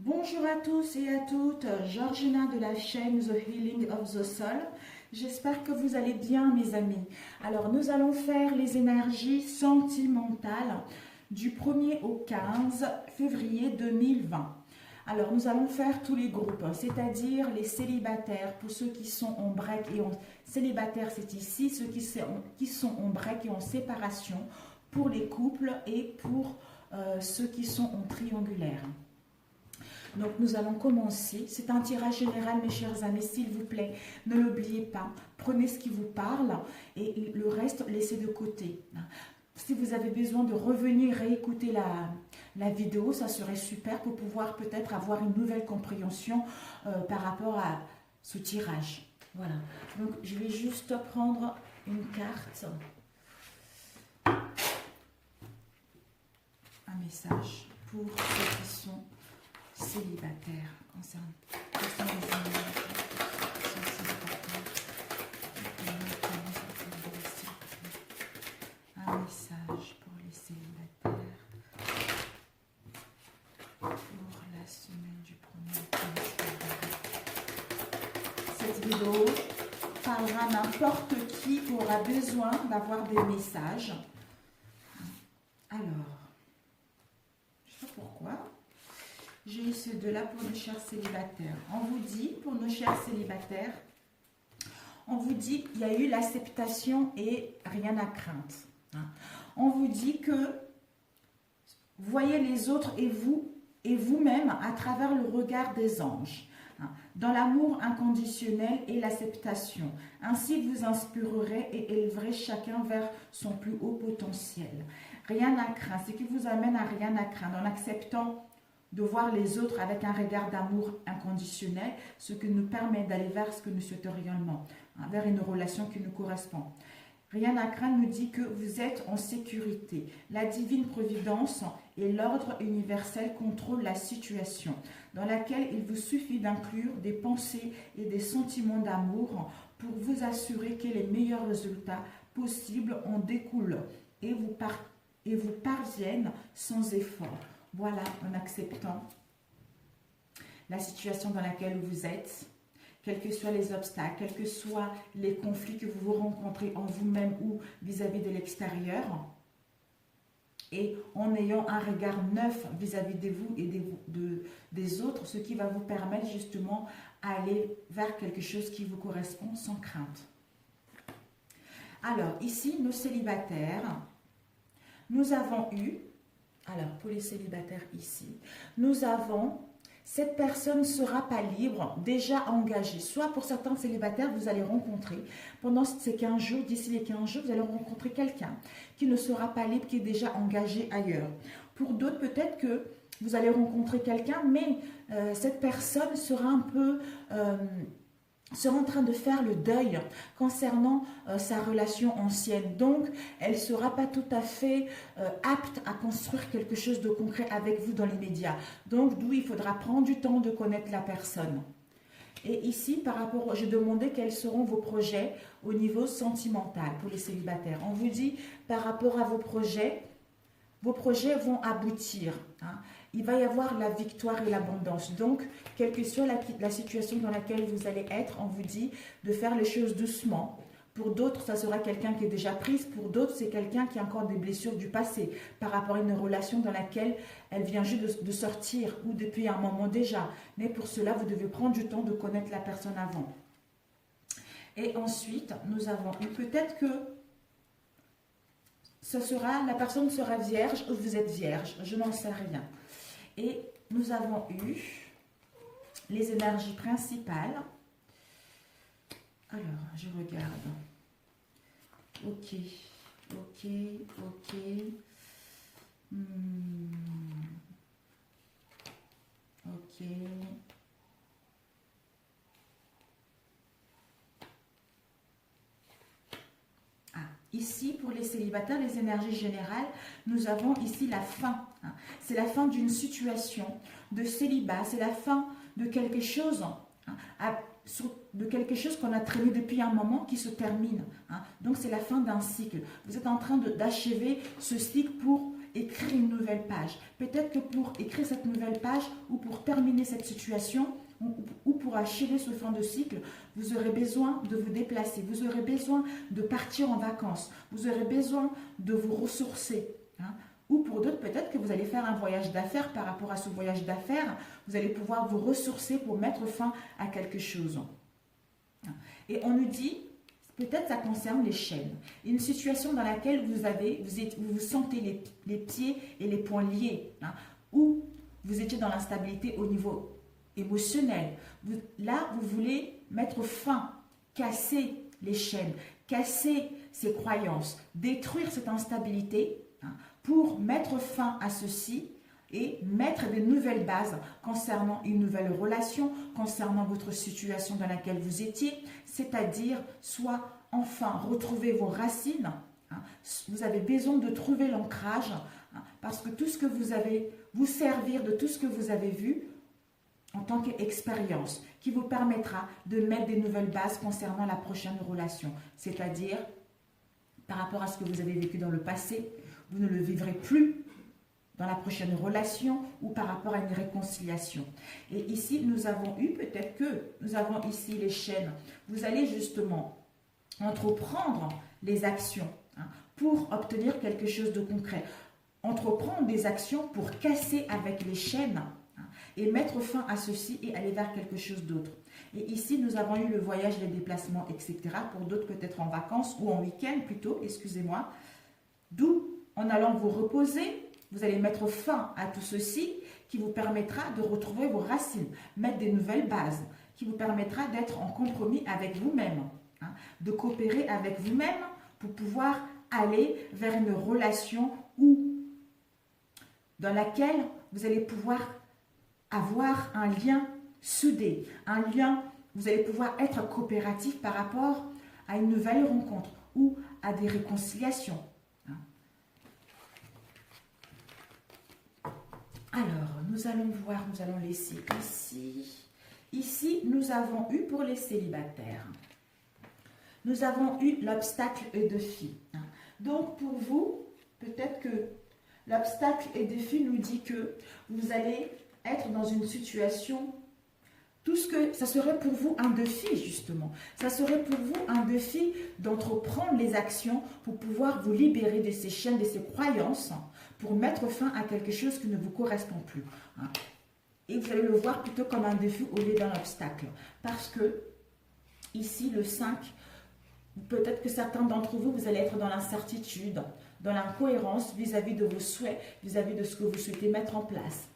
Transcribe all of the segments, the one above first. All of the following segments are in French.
Bonjour à tous et à toutes, Georgina de la chaîne The Healing of the Soul. J'espère que vous allez bien mes amis. Alors nous allons faire les énergies sentimentales du 1er au 15 février 2020. Alors nous allons faire tous les groupes, c'est-à-dire les célibataires, pour ceux qui sont en break et en célibataire c'est ici, ceux qui sont en break et en séparation, pour les couples et pour ceux qui sont en triangulaire. Donc nous allons commencer. C'est un tirage général mes chers amis, s'il vous plaît, ne l'oubliez pas. Prenez ce qui vous parle et le reste laissez de côté. Si vous avez besoin de revenir réécouter la vidéo, ça serait super pour pouvoir peut-être avoir une nouvelle compréhension par rapport à ce tirage. Voilà. Donc je vais juste prendre une carte. Un message pour ceux qui sont célibataires. Un message pour les célibataires pour la semaine du 1er au 15 février. Cette vidéo parlera à n'importe qui aura besoin d'avoir des messages. Alors, je ne sais pas pourquoi. J'ai ce deux-là pour nos chers célibataires. On vous dit, pour nos chers célibataires, on vous dit qu'il y a eu l'acceptation et rien à craindre. On vous dit que voyez les autres et vous-même à travers le regard des anges, dans l'amour inconditionnel et l'acceptation. Ainsi, vous inspirerez et élèverez chacun vers son plus haut potentiel. Rien à craindre, ce qui vous amène à rien à craindre, en acceptant de voir les autres avec un regard d'amour inconditionnel, ce qui nous permet d'aller vers ce que nous souhaiterions, vers une relation qui nous correspond. Rien à craindre nous dit que vous êtes en sécurité. La divine providence et l'ordre universel contrôlent la situation, dans laquelle il vous suffit d'inclure des pensées et des sentiments d'amour pour vous assurer que les meilleurs résultats possibles en découlent et vous parviennent sans effort. Voilà, en acceptant la situation dans laquelle vous êtes, quels que soient les obstacles, quels que soient les conflits que vous rencontrez en vous-même ou vis-à-vis de l'extérieur, et en ayant un regard neuf vis-à-vis de vous et des autres, ce qui va vous permettre justement d'aller vers quelque chose qui vous correspond sans crainte. Alors, ici, nos célibataires, nous avons eu... Alors, pour les célibataires ici, nous avons, cette personne ne sera pas libre, déjà engagée. Soit pour certains célibataires, vous allez rencontrer, pendant ces 15 jours, d'ici les 15 jours, vous allez rencontrer quelqu'un qui ne sera pas libre, qui est déjà engagé ailleurs. Pour d'autres, peut-être que vous allez rencontrer quelqu'un, mais cette personne sera un peu... sera en train de faire le deuil concernant sa relation ancienne. Donc, elle ne sera pas tout à fait apte à construire quelque chose de concret avec vous dans l'immédiat. Donc, d'où il faudra prendre du temps de connaître la personne. Et ici, par rapport, j'ai demandé quels seront vos projets au niveau sentimental pour les célibataires. On vous dit, par rapport à vos projets vont aboutir. Il va y avoir la victoire et l'abondance. Donc, quelle que soit la situation dans laquelle vous allez être, on vous dit de faire les choses doucement. Pour d'autres, ça sera quelqu'un qui est déjà prise. Pour d'autres, c'est quelqu'un qui a encore des blessures du passé par rapport à une relation dans laquelle elle vient juste de sortir ou depuis un moment déjà. Mais pour cela, vous devez prendre du temps de connaître la personne avant. Et ensuite, nous avons eu peut-être que la personne sera vierge ou vous êtes vierge. Je n'en sais rien. Et nous avons eu les énergies principales. Alors, je regarde. Ok. Ok. Ici, pour les célibataires, les énergies générales, nous avons ici la fin. C'est la fin d'une situation de célibat. C'est la fin de quelque chose, qu'on a traîné depuis un moment qui se termine. Donc, c'est la fin d'un cycle. Vous êtes en train d'achever ce cycle pour écrire une nouvelle page. Peut-être que pour écrire cette nouvelle page ou pour terminer cette situation ou pour achever ce fin de cycle, vous aurez besoin de vous déplacer, vous aurez besoin de partir en vacances, vous aurez besoin de vous ressourcer. Hein. Ou pour d'autres, peut-être que vous allez faire un voyage d'affaires. Par rapport à ce voyage d'affaires, vous allez pouvoir vous ressourcer pour mettre fin à quelque chose. Et on nous dit, peut-être ça concerne les chaînes. Une situation dans laquelle vous vous sentez les pieds et les poings liés, hein, ou vous étiez dans l'instabilité au niveau émotionnel. Là, vous voulez mettre fin, casser les chaînes, casser ces croyances, détruire cette instabilité, hein, pour mettre fin à ceci et mettre des nouvelles bases concernant une nouvelle relation, concernant votre situation dans laquelle vous étiez, c'est-à-dire soit enfin retrouver vos racines. Hein, vous avez besoin de trouver l'ancrage, hein, parce que tout ce que vous avez, vous servir de tout ce que vous avez vu en tant qu'expérience qui vous permettra de mettre des nouvelles bases concernant la prochaine relation. C'est-à-dire, par rapport à ce que vous avez vécu dans le passé, vous ne le vivrez plus dans la prochaine relation ou par rapport à une réconciliation. Et ici, nous avons eu, peut-être que nous avons ici les chaînes. Vous allez justement entreprendre les actions, hein, pour obtenir quelque chose de concret. Entreprendre des actions pour casser avec les chaînes, hein, et mettre fin à ceci et aller vers quelque chose d'autre. Et ici, nous avons eu le voyage, les déplacements, etc. Pour d'autres, peut-être en vacances ou en week-end plutôt, excusez-moi. D'où, en allant vous reposer, vous allez mettre fin à tout ceci qui vous permettra de retrouver vos racines, mettre des nouvelles bases, qui vous permettra d'être en compromis avec vous-même, hein, de coopérer avec vous-même pour pouvoir aller vers une relation dans laquelle vous allez pouvoir avoir un lien soudé, un lien, vous allez pouvoir être coopératif par rapport à une nouvelle rencontre ou à des réconciliations. Alors, nous allons voir, nous allons laisser ici. Ici, nous avons eu pour les célibataires. Nous avons eu l'obstacle et défi. Donc, pour vous, peut-être que l'obstacle et défi nous dit que vous allez être dans une situation, tout ce que ça serait pour vous un défi justement. Ça serait pour vous un défi d'entreprendre les actions pour pouvoir vous libérer de ces chaînes, de ces croyances, pour mettre fin à quelque chose qui ne vous correspond plus. Et vous allez le voir plutôt comme un défi au lieu d'un obstacle. Parce que ici, le 5, peut-être que certains d'entre vous, vous allez être dans l'incertitude, dans l'incohérence vis-à-vis de vos souhaits, vis-à-vis de ce que vous souhaitez mettre en place,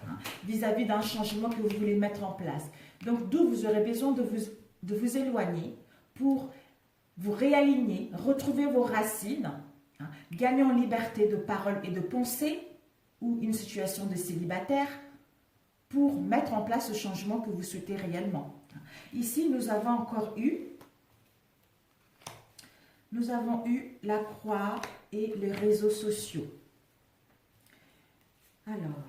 vis-à-vis d'un changement que vous voulez mettre en place. Donc, d'où vous aurez besoin de vous éloigner pour vous réaligner, retrouver vos racines, gagner en liberté de parole et de pensée, ou une situation de célibataire, pour mettre en place ce changement que vous souhaitez réellement. Ici, nous avons encore eu la croix et les réseaux sociaux. Alors,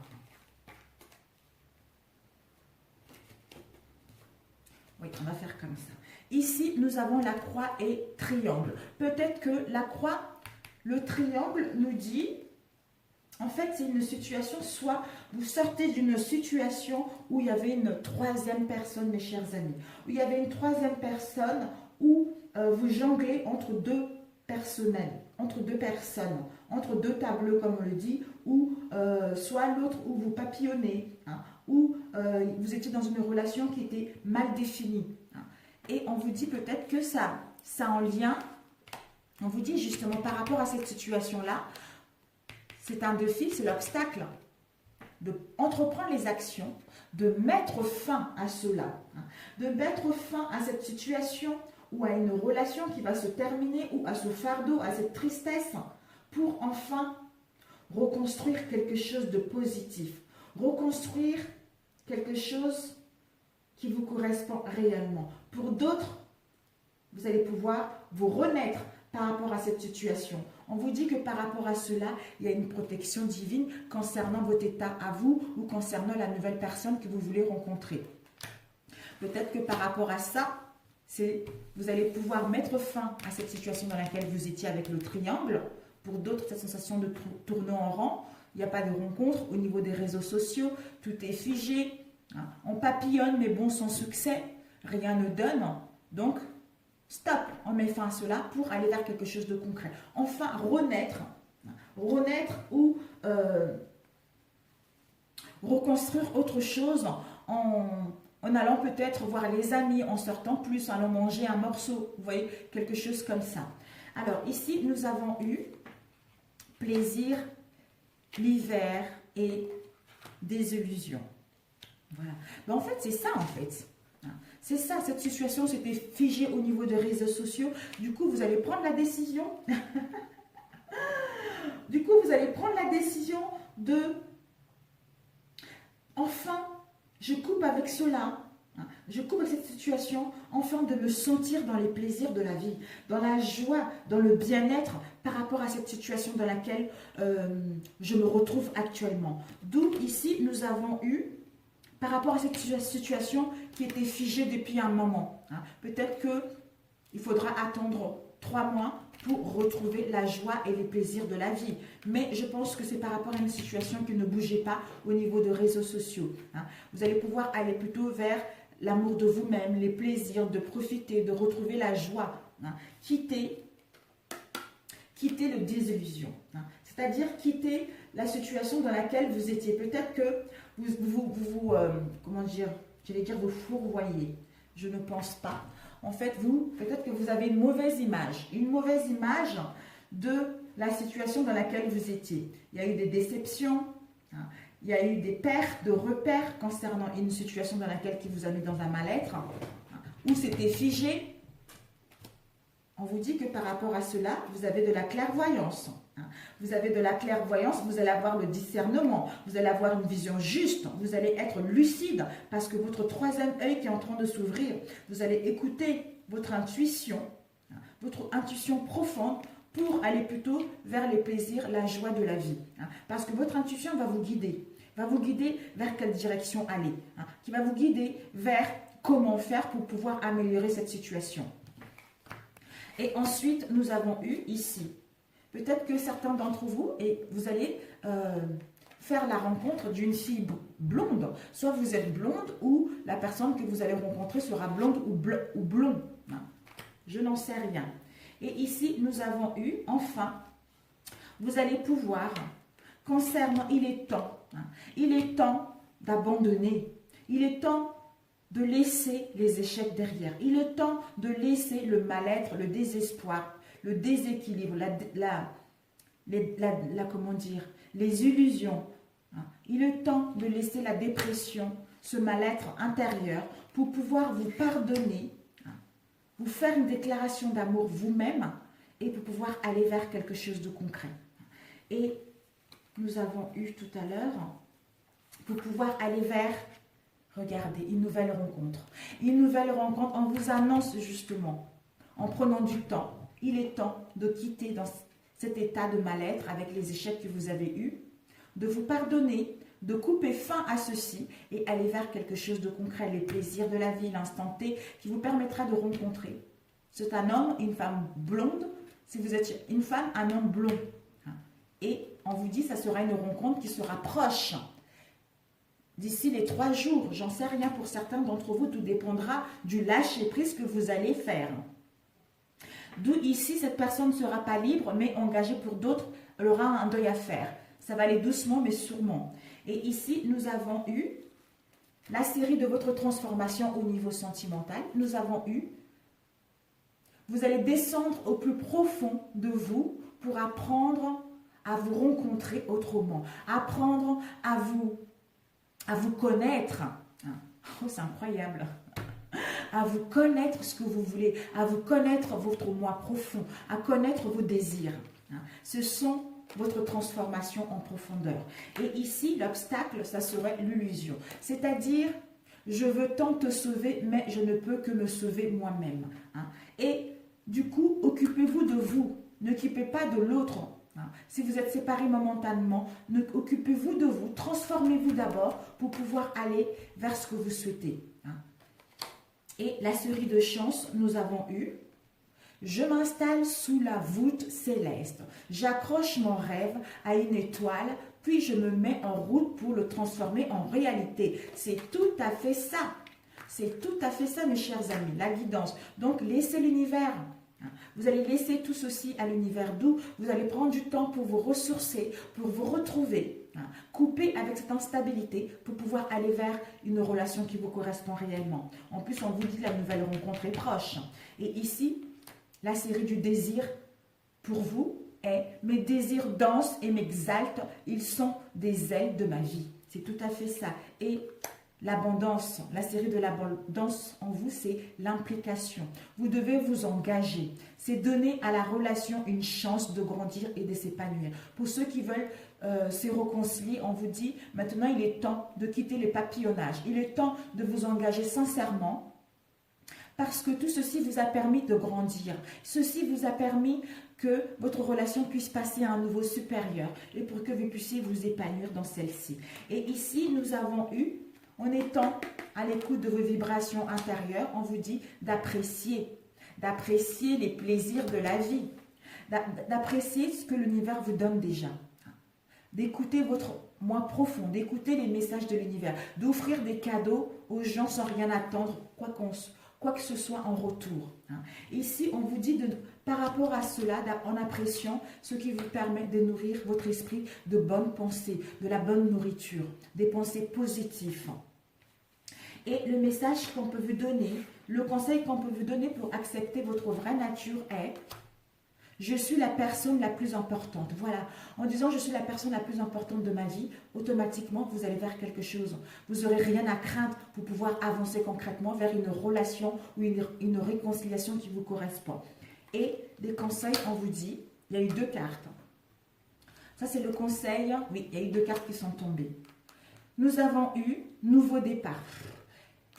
oui, on va faire comme ça. Ici, nous avons la croix et triangle. Peut-être que la croix, le triangle nous dit, en fait, c'est une situation, soit vous sortez d'une situation où il y avait une troisième personne, mes chers amis, où il y avait une troisième personne où vous jonglez entre deux personnels, entre deux personnes, entre deux tableaux, comme on le dit, ou soit l'autre où vous papillonnez, ou vous étiez dans une relation qui était mal définie. Et on vous dit peut-être que ça en lien, on vous dit justement par rapport à cette situation-là, c'est un défi, c'est l'obstacle de entreprendre les actions, de mettre fin à cela, de mettre fin à cette situation ou à une relation qui va se terminer, ou à ce fardeau, à cette tristesse, pour enfin reconstruire quelque chose de positif, reconstruire quelque chose qui vous correspond réellement. Pour d'autres, vous allez pouvoir vous renaître par rapport à cette situation. On vous dit que par rapport à cela, il y a une protection divine concernant votre état à vous ou concernant la nouvelle personne que vous voulez rencontrer. Peut-être que par rapport à ça, vous allez pouvoir mettre fin à cette situation dans laquelle vous étiez avec le triangle. Pour d'autres, cette sensation de tourner en rond, il n'y a pas de rencontre au niveau des réseaux sociaux, tout est figé, hein. On papillonne, mais bon, sans succès, rien ne donne. Donc, stop, on met fin à cela pour aller vers quelque chose de concret. Enfin, renaître ou reconstruire autre chose en allant peut-être voir les amis, en sortant plus, en allant manger un morceau, vous voyez, quelque chose comme ça. Alors ici, nous avons eu plaisir, l'hiver et désillusion. Voilà. Ben, en fait, c'est ça, en fait. C'est ça, cette situation s'était figée au niveau des réseaux sociaux. Du coup, vous allez prendre la décision. Du coup, vous allez prendre la décision de... Enfin, je coupe avec cela. Je coupe avec cette situation, enfin de me sentir dans les plaisirs de la vie, dans la joie, dans le bien-être par rapport à cette situation dans laquelle je me retrouve actuellement. D'où ici, nous avons eu, par rapport à cette situation qui était figée depuis un moment. Peut-être qu'il faudra attendre 3 mois pour retrouver la joie et les plaisirs de la vie. Mais je pense que c'est par rapport à une situation qui ne bougeait pas au niveau des réseaux sociaux. Vous allez pouvoir aller plutôt vers l'amour de vous-même, les plaisirs, de profiter, de retrouver la joie. Quitter le désillusion. C'est-à-dire quitter la situation dans laquelle vous étiez. Peut-être que comment dire, j'allais dire vous fourvoyez. Je ne pense pas. En fait, peut-être que vous avez une mauvaise image de la situation dans laquelle vous étiez. Il y a eu des déceptions, il y a eu des pertes de repères concernant une situation dans laquelle qui vous a mis dans un mal-être, où c'était figé. On vous dit que par rapport à cela, vous avez de la clairvoyance. Vous avez de la clairvoyance, vous allez avoir le discernement, vous allez avoir une vision juste, vous allez être lucide parce que votre 3e œil qui est en train de s'ouvrir, vous allez écouter votre intuition profonde pour aller plutôt vers les plaisirs, la joie de la vie. Parce que votre intuition va vous guider vers quelle direction aller, qui va vous guider vers comment faire pour pouvoir améliorer cette situation. Et ensuite, nous avons eu ici, peut-être que certains d'entre vous, et vous allez faire la rencontre d'une fille blonde. Soit vous êtes blonde ou la personne que vous allez rencontrer sera blonde ou blond. Je n'en sais rien. Et ici, nous avons eu, enfin, vous allez pouvoir, concernant, il est temps d'abandonner. Il est temps de laisser les échecs derrière. Il est temps de laisser le mal-être, le désespoir, le déséquilibre, comment dire, les illusions. Il est temps de laisser la dépression, ce mal-être intérieur, pour pouvoir vous pardonner, vous faire une déclaration d'amour vous-même et pour pouvoir aller vers quelque chose de concret. Et nous avons eu tout à l'heure, pour pouvoir aller vers, regardez, une nouvelle rencontre. Une nouvelle rencontre, on vous annonce justement, en prenant du temps, il est temps de quitter dans cet état de mal-être avec les échecs que vous avez eus, de vous pardonner, de couper fin à ceci et aller vers quelque chose de concret, les plaisirs de la vie, l'instant T, qui vous permettra de rencontrer. C'est un homme, une femme blonde, si vous êtes une femme, un homme blond. Et on vous dit, ça sera une rencontre qui sera proche. D'ici les 3 jours, j'en sais rien pour certains d'entre vous, tout dépendra du lâcher-prise que vous allez faire. D'où ici, cette personne ne sera pas libre, mais engagée pour d'autres, elle aura un deuil à faire. Ça va aller doucement, mais sûrement. Et ici, nous avons eu la série de votre transformation au niveau sentimental. Nous avons eu, vous allez descendre au plus profond de vous pour apprendre à vous rencontrer autrement, apprendre à vous connaître. Oh, c'est incroyable. À vous connaître ce que vous voulez, à vous connaître votre moi profond, à connaître vos désirs. Ce sont votre transformation en profondeur. Et ici, l'obstacle, ça serait l'illusion. C'est-à-dire, je veux tant te sauver, mais je ne peux que me sauver moi-même. Et du coup, occupez-vous de vous. N'occupez pas de l'autre. Si vous êtes séparés momentanément, occupez-vous de vous. Transformez-vous d'abord pour pouvoir aller vers ce que vous souhaitez. Et la série de chances, nous avons eu « Je m'installe sous la voûte céleste. J'accroche mon rêve à une étoile puis je me mets en route pour le transformer en réalité. C'est tout à fait ça. C'est tout à fait ça, mes chers amis, la guidance. Donc, laissez l'univers. Vous allez laisser tout ceci à l'univers, d'où vous allez prendre du temps pour vous ressourcer, pour vous retrouver, couper avec cette instabilité pour pouvoir aller vers une relation qui vous correspond réellement. En plus, on vous dit que la nouvelle rencontre est proche. Et ici, la série du désir pour vous est « Mes désirs dansent et m'exaltent, ils sont des ailes de ma vie ». C'est tout à fait ça. Et l'abondance, la série de l'abondance en vous, c'est l'implication. Vous devez vous engager. C'est donner à la relation une chance de grandir et de s'épanouir. Pour ceux qui veulent se réconcilier, on vous dit maintenant il est temps de quitter les papillonnages. Il est temps de vous engager sincèrement parce que tout ceci vous a permis de grandir. Ceci vous a permis que votre relation puisse passer à un niveau supérieur et pour que vous puissiez vous épanouir dans celle-ci. Et ici, nous avons eu, en étant à l'écoute de vos vibrations intérieures, on vous dit d'apprécier les plaisirs de la vie, d'apprécier ce que l'univers vous donne déjà, d'écouter votre moi profond, d'écouter les messages de l'univers, d'offrir des cadeaux aux gens sans rien attendre, quoi que ce soit en retour. Ici, on vous dit, par rapport à cela, en appréciant ce qui vous permet de nourrir votre esprit de bonnes pensées, de la bonne nourriture, des pensées positives. Et le message qu'on peut vous donner, le conseil qu'on peut vous donner pour accepter votre vraie nature est « Je suis la personne la plus importante ». Voilà, en disant « Je suis la personne la plus importante de ma vie », automatiquement, vous allez vers quelque chose. Vous n'aurez rien à craindre pour pouvoir avancer concrètement vers une relation ou une réconciliation qui vous correspond. Et des conseils, on vous dit, il y a eu 2 cartes. Ça, c'est le conseil. Oui, il y a eu 2 cartes qui sont tombées. Nous avons eu nouveau départ.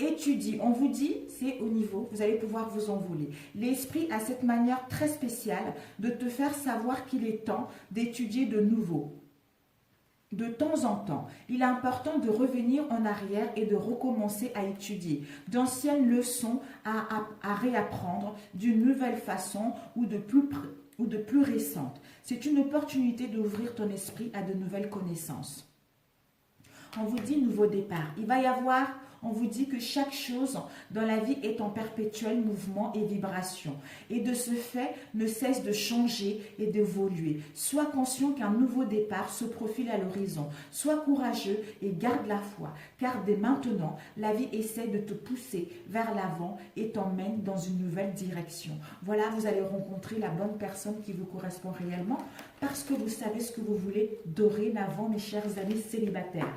Étudie, on vous dit, c'est au niveau, vous allez pouvoir vous envoler. L'esprit a cette manière très spéciale de te faire savoir qu'il est temps d'étudier de nouveau. De temps en temps, il est important de revenir en arrière et de recommencer à étudier. D'anciennes leçons à réapprendre d'une nouvelle façon ou de plus récente. C'est une opportunité d'ouvrir ton esprit à de nouvelles connaissances. On vous dit nouveau départ. Il va y avoir, on vous dit que chaque chose dans la vie est en perpétuel mouvement et vibration. Et de ce fait, ne cesse de changer et d'évoluer. Sois conscient qu'un nouveau départ se profile à l'horizon. Sois courageux et garde la foi. Car dès maintenant, la vie essaie de te pousser vers l'avant et t'emmène dans une nouvelle direction. Voilà, vous allez rencontrer la bonne personne qui vous correspond réellement parce que vous savez ce que vous voulez dorénavant, mes chers amis célibataires.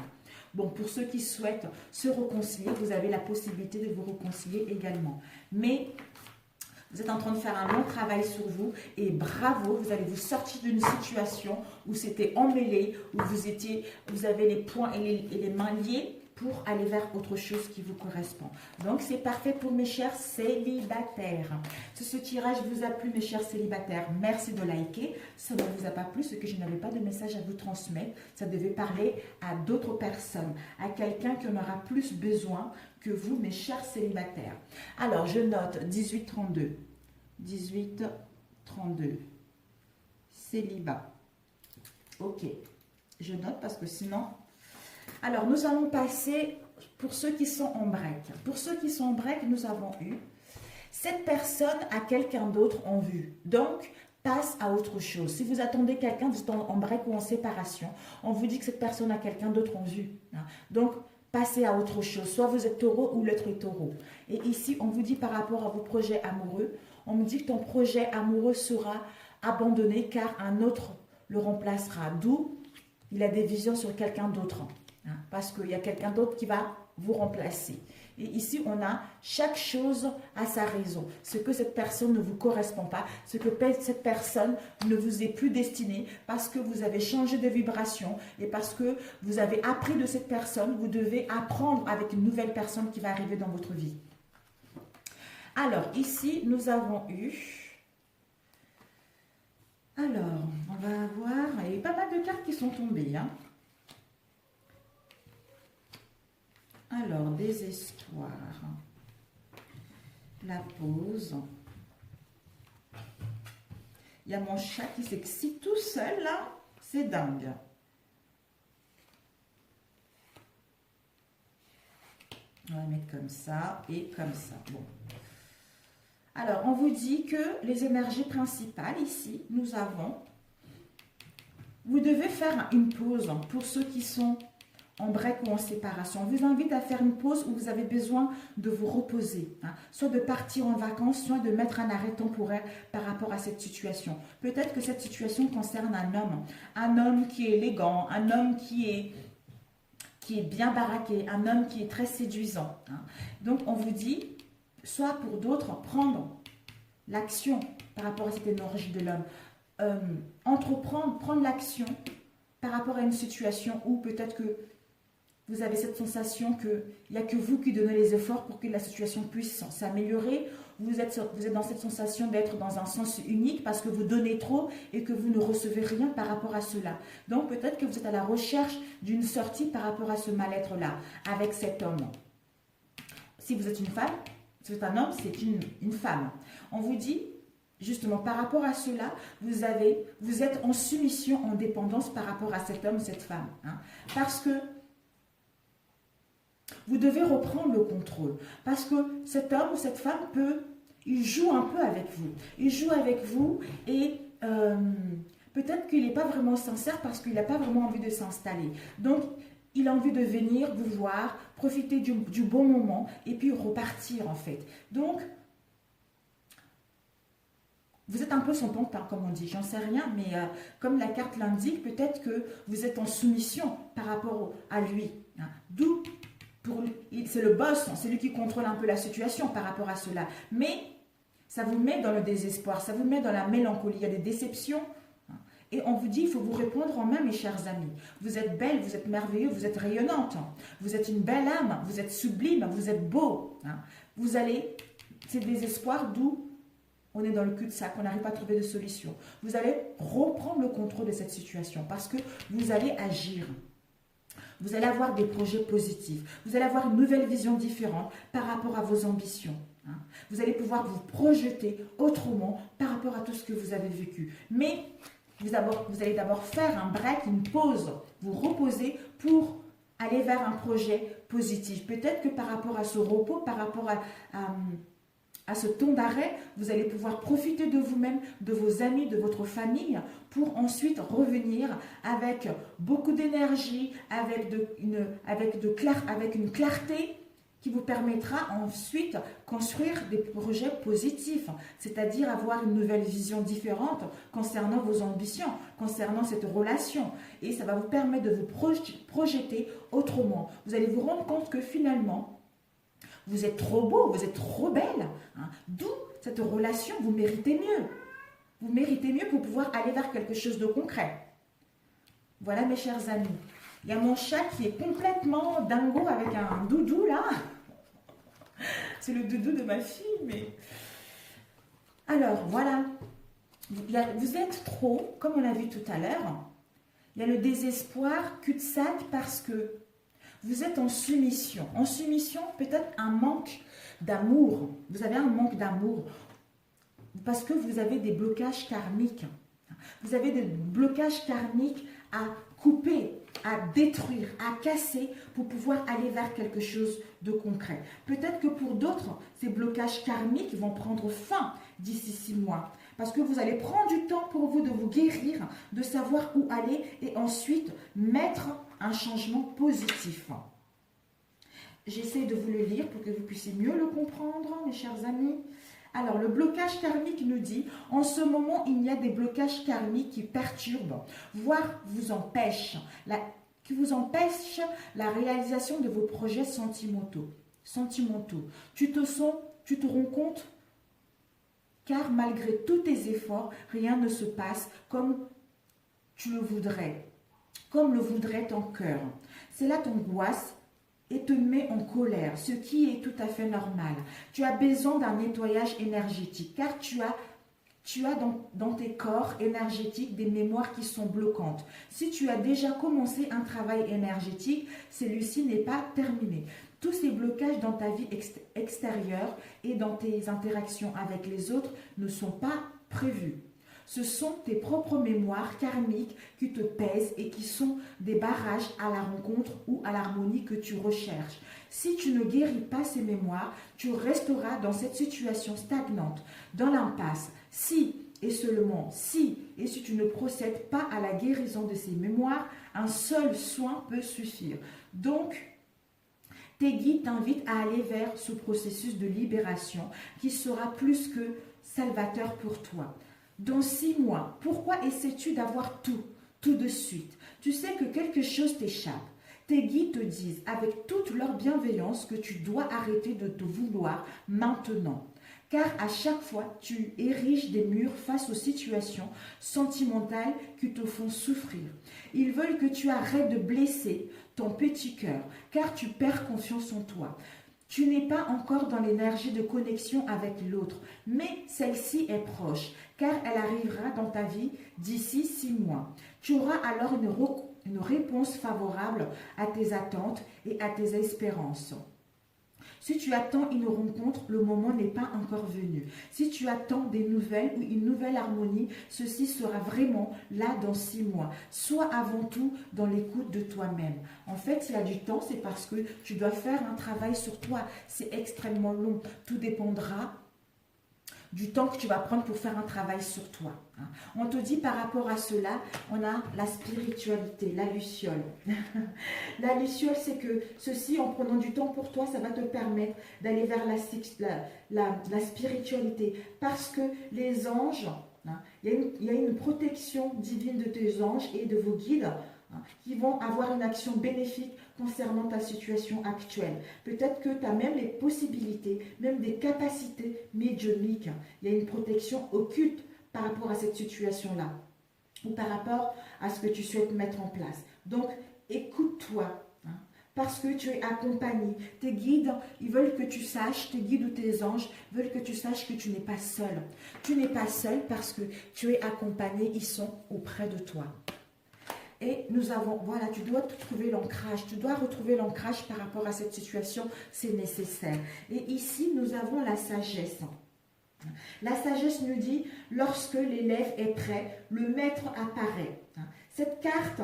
Bon, pour ceux qui souhaitent se réconcilier, vous avez la possibilité de vous réconcilier également. Mais vous êtes en train de faire un long travail sur vous et bravo, vous allez vous sortir d'une situation où c'était emmêlé, où vous avez les poings et les mains liés pour aller vers autre chose qui vous correspond. Donc, c'est parfait pour mes chers célibataires. Si ce tirage vous a plu, mes chers célibataires, merci de liker. Si ça ne vous a pas plu, c'est que je n'avais pas de message à vous transmettre. Ça devait parler à d'autres personnes, à quelqu'un qui en aura plus besoin que vous, mes chers célibataires. Alors, je note 1832. 1832. Célibat. Ok. Je note parce que sinon... Alors, nous allons passer pour ceux qui sont en break. Pour ceux qui sont en break, nous avons eu cette personne a quelqu'un d'autre en vue. Donc, passe à autre chose. Si vous attendez quelqu'un, vous êtes en break ou en séparation, on vous dit que cette personne a quelqu'un d'autre en vue. Donc, passez à autre chose. Soit vous êtes taureau ou l'autre est taureau. Et ici, on vous dit par rapport à vos projets amoureux, on me dit que ton projet amoureux sera abandonné car un autre le remplacera. D'où il a des visions sur quelqu'un d'autre. Parce qu'il y a quelqu'un d'autre qui va vous remplacer. Et ici, on a chaque chose a sa raison. Ce que cette personne ne vous correspond pas, ce que cette personne ne vous est plus destinée, parce que vous avez changé de vibration et parce que vous avez appris de cette personne, vous devez apprendre avec une nouvelle personne qui va arriver dans votre vie. Alors, ici, nous avons eu... Alors, on va avoir... Il y a pas mal de cartes qui sont tombées, hein. Alors, désespoir, la pause. Il y a mon chat qui s'excite tout seul, là. C'est dingue. On va mettre comme ça et comme ça. Bon. Alors, on vous dit que les énergies principales ici, nous avons... Vous devez faire une pause pour ceux qui sont en break ou en séparation. On vous invite à faire une pause où vous avez besoin de vous reposer, hein, soit de partir en vacances, soit de mettre un arrêt temporaire par rapport à cette situation. Peut-être que cette situation concerne un homme qui est élégant, un homme qui est bien baraqué, un homme qui est très séduisant. Hein. Donc on vous dit, soit pour d'autres, prendre l'action par rapport à cette énergie de l'homme, prendre l'action par rapport à une situation où peut-être que vous avez cette sensation qu'il n'y a que vous qui donnez les efforts pour que la situation puisse s'améliorer. Vous êtes dans cette sensation d'être dans un sens unique parce que vous donnez trop et que vous ne recevez rien par rapport à cela. Donc peut-être que vous êtes à la recherche d'une sortie par rapport à ce mal-être-là avec cet homme. Si vous êtes une femme, si vous êtes un homme, c'est une femme. On vous dit, justement, par rapport à cela, vous êtes en soumission, en dépendance par rapport à cet homme, cette femme. Hein, parce que vous devez reprendre le contrôle. Parce que cet homme ou cette femme il joue un peu avec vous. Il joue avec vous et peut-être qu'il n'est pas vraiment sincère parce qu'il n'a pas vraiment envie de s'installer. Donc, il a envie de venir vous voir, profiter du bon moment et puis repartir en fait. Donc, vous êtes un peu son pantin, comme on dit, j'en sais rien, mais comme la carte l'indique, peut-être que vous êtes en soumission par rapport à lui. Hein. D'où, c'est le boss, c'est lui qui contrôle un peu la situation par rapport à cela. Mais ça vous met dans le désespoir, ça vous met dans la mélancolie, il y a des déceptions. Hein. Et on vous dit, il faut vous répondre en main, mes chers amis. Vous êtes belle, vous êtes merveilleux, vous êtes rayonnante. Hein. Vous êtes une belle âme, vous êtes sublime, vous êtes beau. Hein. C'est désespoir, d'où on est dans le cul-de-sac, on n'arrive pas à trouver de solution. Vous allez reprendre le contrôle de cette situation parce que vous allez agir. Vous allez avoir des projets positifs. Vous allez avoir une nouvelle vision différente par rapport à vos ambitions. Hein. Vous allez pouvoir vous projeter autrement par rapport à tout ce que vous avez vécu. Mais vous allez d'abord faire un break, une pause, vous reposer pour aller vers un projet positif. Peut-être que par rapport à ce repos, par rapport à ce temps d'arrêt, vous allez pouvoir profiter de vous-même, de vos amis, de votre famille, pour ensuite revenir avec beaucoup d'énergie, avec une clarté qui vous permettra ensuite construire des projets positifs, c'est-à-dire avoir une nouvelle vision différente concernant vos ambitions, concernant cette relation. Et ça va vous permettre de vous projeter autrement. Vous allez vous rendre compte que finalement, vous êtes trop beau, vous êtes trop belle. Hein. D'où cette relation, vous méritez mieux. Vous méritez mieux pour pouvoir aller vers quelque chose de concret. Voilà mes chers amis. Il y a mon chat qui est complètement dingo avec un doudou là. C'est le doudou de ma fille, mais... Alors, voilà. Vous êtes trop, comme on l'a vu tout à l'heure. Il y a le désespoir, cul-de-sac, parce que vous êtes en soumission. En soumission, peut-être un manque d'amour. Vous avez un manque d'amour parce que vous avez des blocages karmiques. Vous avez des blocages karmiques à couper, à détruire, à casser pour pouvoir aller vers quelque chose de concret. Peut-être que pour d'autres, ces blocages karmiques vont prendre fin d'ici 6 mois. Parce que vous allez prendre du temps pour vous de vous guérir, de savoir où aller et ensuite mettre un changement positif. J'essaie de vous le lire pour que vous puissiez mieux le comprendre, mes chers amis. Alors, le blocage karmique nous dit, en ce moment, il y a des blocages karmiques qui perturbent, voire vous empêchent, qui vous empêchent la réalisation de vos projets sentimentaux. Tu te rends compte, car malgré tous tes efforts, rien ne se passe comme tu le voudrais, comme le voudrait ton cœur. Cela t'angoisse et te met en colère, ce qui est tout à fait normal. Tu as besoin d'un nettoyage énergétique, car tu as dans tes corps énergétiques des mémoires qui sont bloquantes. Si tu as déjà commencé un travail énergétique, celui-ci n'est pas terminé. Tous ces blocages dans ta vie extérieure et dans tes interactions avec les autres ne sont pas prévus. Ce sont tes propres mémoires karmiques qui te pèsent et qui sont des barrages à la rencontre ou à l'harmonie que tu recherches. Si tu ne guéris pas ces mémoires, tu resteras dans cette situation stagnante, dans l'impasse. Si et seulement si, et si tu ne procèdes pas à la guérison de ces mémoires, un seul soin peut suffire. Donc, tes guides t'invitent à aller vers ce processus de libération qui sera plus que salvateur pour toi. Dans 6 mois, pourquoi essaies-tu d'avoir tout de suite? Tu sais que quelque chose t'échappe. Tes guides te disent avec toute leur bienveillance que tu dois arrêter de te vouloir maintenant. Car à chaque fois, tu ériges des murs face aux situations sentimentales qui te font souffrir. Ils veulent que tu arrêtes de blesser ton petit cœur, car tu perds confiance en toi. Tu n'es pas encore dans l'énergie de connexion avec l'autre, mais celle-ci est proche, car elle arrivera dans ta vie d'ici 6 mois. Tu auras alors une réponse favorable à tes attentes et à tes espérances. Si tu attends une rencontre, le moment n'est pas encore venu. Si tu attends des nouvelles ou une nouvelle harmonie, ceci sera vraiment là dans 6 mois. Sois avant tout dans l'écoute de toi-même. En fait, il y a du temps, c'est parce que tu dois faire un travail sur toi. C'est extrêmement long. Tout dépendra du temps que tu vas prendre pour faire un travail sur toi. On te dit par rapport à cela, on a la spiritualité, la luciole. La luciole, c'est que ceci, en prenant du temps pour toi, ça va te permettre d'aller vers la spiritualité. Parce que les anges, il y a une protection divine de tes anges et de vos guides qui vont avoir une action bénéfique concernant ta situation actuelle. Peut-être que tu as même les possibilités, même des capacités médiumniques. Il y a une protection occulte par rapport à cette situation-là ou par rapport à ce que tu souhaites mettre en place. Donc, écoute-toi. Parce que tu es accompagné. Tes guides, ils veulent que tu saches, tes guides ou tes anges veulent que tu saches que tu n'es pas seul. Tu n'es pas seul parce que tu es accompagné, ils sont auprès de toi. Et nous avons, voilà, tu dois trouver l'ancrage, tu dois retrouver l'ancrage par rapport à cette situation, c'est nécessaire. Et ici, nous avons la sagesse. La sagesse nous dit, lorsque l'élève est prêt, le maître apparaît. Cette carte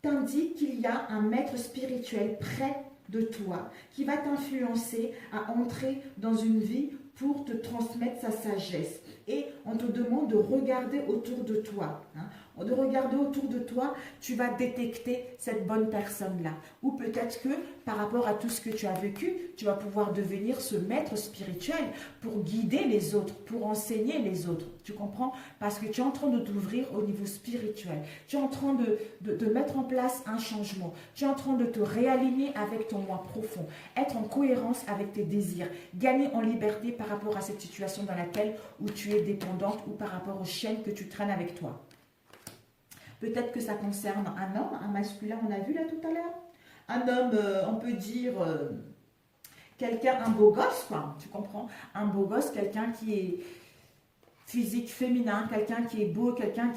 t'indique qu'il y a un maître spirituel près de toi qui va t'influencer à entrer dans une vie pour te transmettre sa sagesse. Et on te demande de regarder autour de toi. De regarder autour de toi, tu vas détecter cette bonne personne-là. Ou peut-être que par rapport à tout ce que tu as vécu, tu vas pouvoir devenir ce maître spirituel pour guider les autres, pour enseigner les autres. Tu comprends? Parce que tu es en train de t'ouvrir au niveau spirituel. Tu es en train de mettre en place un changement. Tu es en train de te réaligner avec ton moi profond. Être en cohérence avec tes désirs. Gagner en liberté par rapport à cette situation dans laquelle où tu es dépendante ou par rapport aux chaînes que tu traînes avec toi. Peut-être que ça concerne un homme, un masculin, on a vu là tout à l'heure. Un homme, on peut dire, quelqu'un, un beau gosse, quoi, tu comprends? Un beau gosse, quelqu'un qui est physique féminin, quelqu'un qui est beau, quelqu'un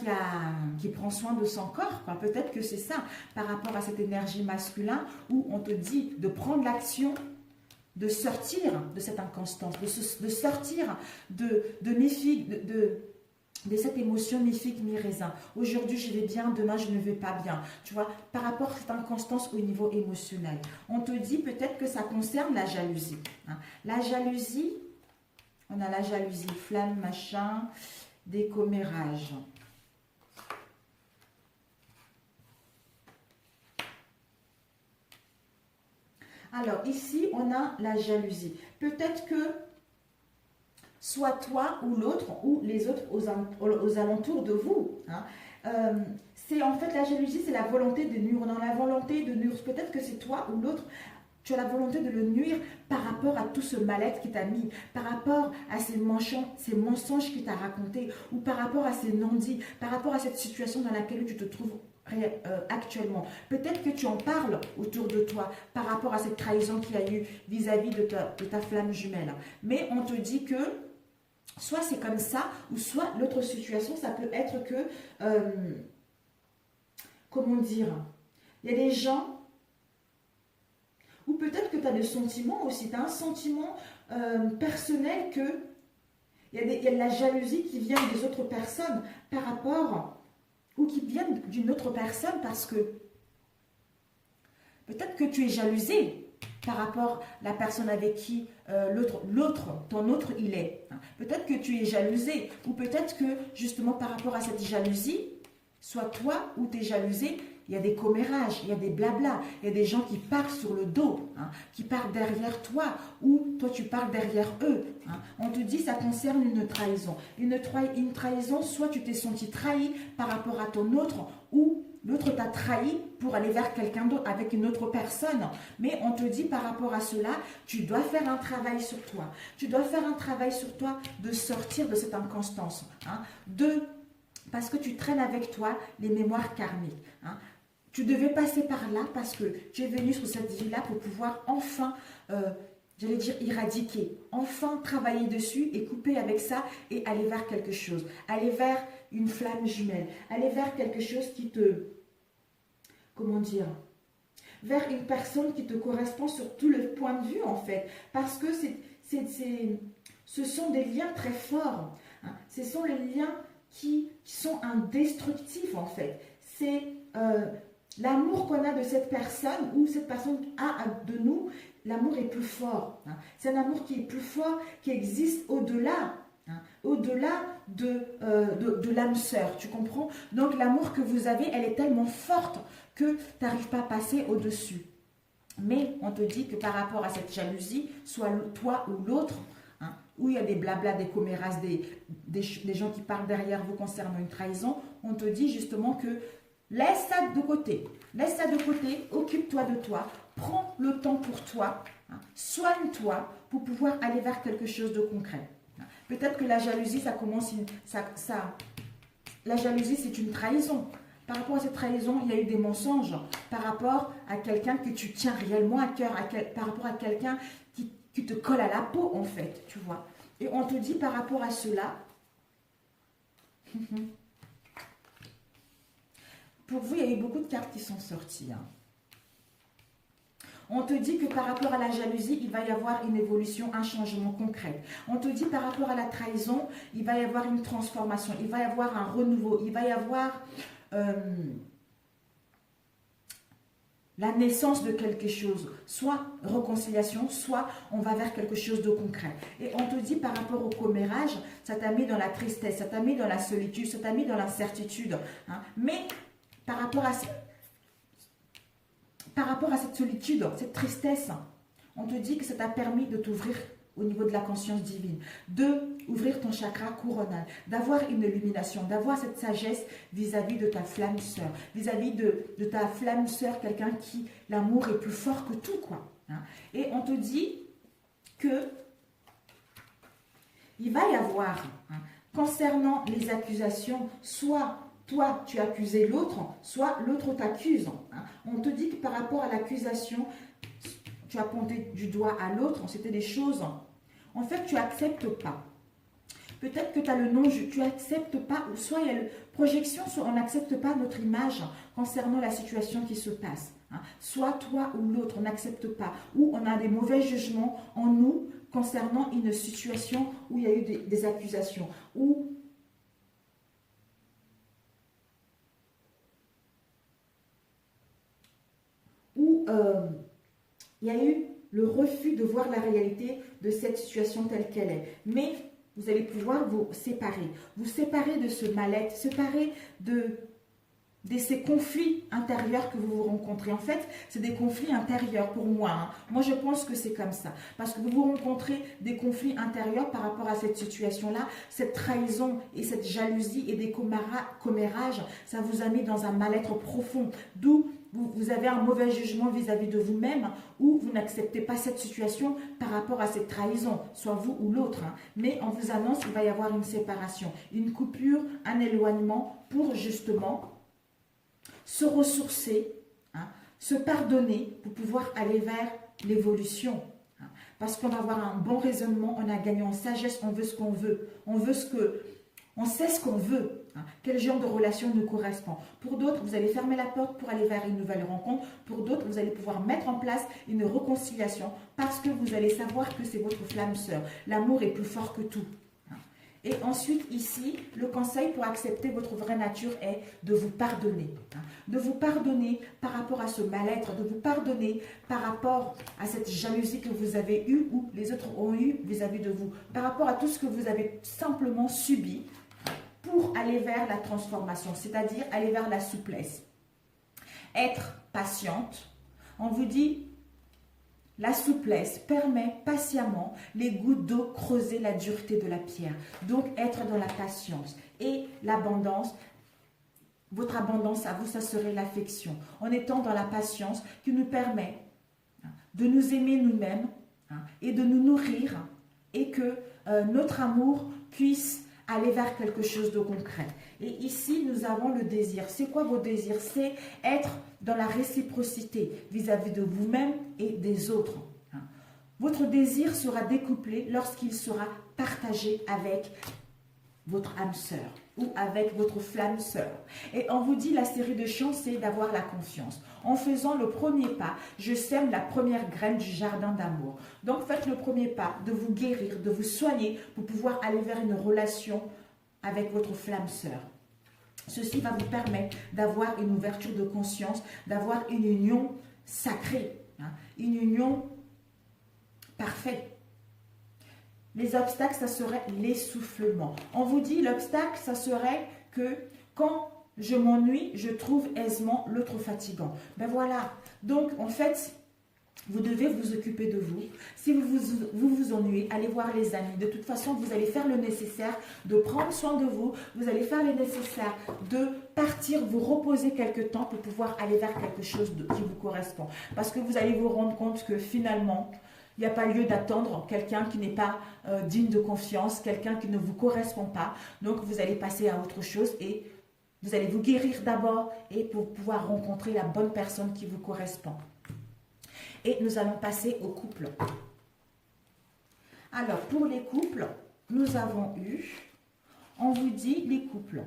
qui prend soin de son corps. Peut-être que c'est ça, par rapport à cette énergie masculine, où on te dit de prendre l'action, de sortir de cette inconstance, de sortir de cette émotion ni figue ni raisin. Aujourd'hui, je vais bien, demain, je ne vais pas bien. Tu vois, par rapport à cette inconstance au niveau émotionnel. On te dit peut-être que ça concerne la jalousie. La jalousie, on a la jalousie, flamme, machin, décommérage. Alors, ici, on a la jalousie. Peut-être que soit toi ou l'autre, ou les autres aux alentours de vous. C'est en fait la jalousie, c'est la volonté de nuire. On a la volonté de nuire. Peut-être que c'est toi ou l'autre, tu as la volonté de le nuire par rapport à tout ce mal-être qu'il t'a mis, par rapport à ces mensonges qu'il t'a racontés, ou par rapport à ces non-dits, par rapport à cette situation dans laquelle tu te trouves actuellement. Peut-être que tu en parles autour de toi par rapport à cette trahison qu'il y a eu vis-à-vis de ta flamme jumelle. Mais on te dit que soit c'est comme ça, ou soit l'autre situation, ça peut être que, comment dire, il y a des gens, ou peut-être que tu as des sentiments aussi, tu as un sentiment personnel que il y a de la jalousie qui vient des autres personnes par rapport, ou qui viennent d'une autre personne parce que peut-être que tu es jalousé par rapport à la personne avec qui ton autre il est. Peut-être que tu es jalousé, ou peut-être que justement par rapport à cette jalousie, soit toi ou tu es jalousé, il y a des commérages, il y a des blabla, il y a des gens qui parlent sur le dos, qui parlent derrière toi, ou toi tu parles derrière eux. On te dit ça concerne une trahison. Une trahison, soit tu t'es senti trahi par rapport à ton autre, ou l'autre t'a trahi pour aller vers quelqu'un d'autre, avec une autre personne. Mais on te dit par rapport à cela, tu dois faire un travail sur toi. Tu dois faire un travail sur toi de sortir de cette inconstance. Parce que tu traînes avec toi les mémoires karmiques. Tu devais passer par là parce que tu es venu sur cette vie-là pour pouvoir enfin, j'allais dire éradiquer, enfin travailler dessus et couper avec ça et aller vers quelque chose. Aller vers une flamme jumelle, aller vers quelque chose qui te, comment dire, vers une personne qui te correspond sur tout le point de vue en fait. Parce que ce sont des liens très forts. Ce sont les liens qui sont indestructifs en fait. C'est l'amour qu'on a de cette personne ou cette personne a de nous, l'amour est plus fort. C'est un amour qui est plus fort, qui existe au-delà. Au-delà de l'âme sœur, tu comprends? Donc l'amour que vous avez, elle est tellement forte que tu n'arrives pas à passer au-dessus. Mais on te dit que par rapport à cette jalousie, soit toi ou l'autre, où il y a des blablas, des commérages, des gens qui parlent derrière vous concernant une trahison, on te dit justement que laisse ça de côté, occupe-toi de toi, prends le temps pour toi, soigne-toi pour pouvoir aller vers quelque chose de concret. Peut-être que la jalousie, la jalousie, c'est une trahison. Par rapport à cette trahison, il y a eu des mensonges par rapport à quelqu'un que tu tiens réellement à cœur, par rapport à quelqu'un qui te colle à la peau, en fait, tu vois. Et on te dit par rapport à cela, pour vous, il y a eu beaucoup de cartes qui sont sorties. On te dit que par rapport à la jalousie, il va y avoir une évolution, un changement concret. On te dit par rapport à la trahison, il va y avoir une transformation, il va y avoir un renouveau, il va y avoir la naissance de quelque chose, soit réconciliation, soit on va vers quelque chose de concret. Et on te dit par rapport au commérage, ça t'a mis dans la tristesse, ça t'a mis dans la solitude, ça t'a mis dans l'incertitude. Mais par rapport à cette solitude, cette tristesse, on te dit que ça t'a permis de t'ouvrir au niveau de la conscience divine, d'ouvrir ton chakra coronal, d'avoir une illumination, d'avoir cette sagesse vis-à-vis de ta flamme sœur, vis-à-vis de ta flamme sœur, quelqu'un qui, l'amour est plus fort que tout, quoi. Et on te dit que il va y avoir, concernant les accusations, soit toi, tu accusais l'autre, soit l'autre t'accuse. On te dit que par rapport à l'accusation, tu as pointé du doigt à l'autre, c'était des choses, en fait, tu n'acceptes pas. Peut-être que tu as le non, tu n'acceptes pas, ou soit il y a une projection, soit on n'accepte pas notre image concernant la situation qui se passe. Soit toi ou l'autre, on n'accepte pas. Ou on a des mauvais jugements en nous concernant une situation où il y a eu des accusations. Ou il y a eu le refus de voir la réalité de cette situation telle qu'elle est. Mais vous allez pouvoir vous séparer de ce mal-être, séparer de ces conflits intérieurs que vous vous rencontrez. En fait, c'est des conflits intérieurs pour moi. Moi, je pense que c'est comme ça. Parce que vous vous rencontrez des conflits intérieurs par rapport à cette situation-là, cette trahison et cette jalousie et des commérages, ça vous a mis dans un mal-être profond. D'où vous avez un mauvais jugement vis-à-vis de vous-même ou vous n'acceptez pas cette situation par rapport à cette trahison, soit vous ou l'autre. Mais on vous annonce qu'il va y avoir une séparation, une coupure, un éloignement pour justement se ressourcer, se pardonner pour pouvoir aller vers l'évolution. Parce qu'on va avoir un bon raisonnement, on a gagné en sagesse, on veut ce qu'on veut, on sait ce qu'on veut. Quel genre de relation nous correspond. Pour d'autres, vous allez fermer la porte pour aller vers une nouvelle rencontre. Pour d'autres, vous allez pouvoir mettre en place une réconciliation parce que vous allez savoir que c'est votre flamme sœur. L'amour est plus fort que tout. Et ensuite, ici, le conseil pour accepter votre vraie nature est de vous pardonner. De vous pardonner par rapport à ce mal-être, de vous pardonner par rapport à cette jalousie que vous avez eue ou les autres ont eu vis-à-vis de vous, par rapport à tout ce que vous avez simplement subi pour aller vers la transformation, c'est-à-dire aller vers la souplesse. Être patiente, on vous dit, la souplesse permet patiemment les gouttes d'eau creuser la dureté de la pierre. Donc, être dans la patience. Et l'abondance, votre abondance à vous, ça serait l'affection. En étant dans la patience qui nous permet de nous aimer nous-mêmes et de nous nourrir et que notre amour puisse aller vers quelque chose de concret. Et ici, nous avons le désir. C'est quoi vos désirs? C'est être dans la réciprocité vis-à-vis de vous-même et des autres. Votre désir sera décuplé lorsqu'il sera partagé avec votre âme sœur ou avec votre flamme sœur. Et on vous dit, la série de chants, c'est d'avoir la confiance. En faisant le premier pas, je sème la première graine du jardin d'amour. Donc faites le premier pas de vous guérir, de vous soigner pour pouvoir aller vers une relation avec votre flamme sœur. Ceci va vous permettre d'avoir une ouverture de conscience, d'avoir une union sacrée, une union parfaite. Les obstacles, ça serait l'essoufflement. On vous dit, l'obstacle, ça serait que quand je m'ennuie, je trouve aisément l'autre fatigant. Ben voilà. Donc, en fait, vous devez vous occuper de vous. Si vous ennuyez, allez voir les amis. De toute façon, vous allez faire le nécessaire de prendre soin de vous. Vous allez faire le nécessaire de partir, vous reposer quelque temps pour pouvoir aller vers quelque chose qui vous correspond. Parce que vous allez vous rendre compte que finalement, il n'y a pas lieu d'attendre quelqu'un qui n'est pas digne de confiance, quelqu'un qui ne vous correspond pas. Donc, vous allez passer à autre chose et vous allez vous guérir d'abord et pour pouvoir rencontrer la bonne personne qui vous correspond. Et nous allons passer au couple. Alors, pour les couples, nous avons eu, on vous dit les couples.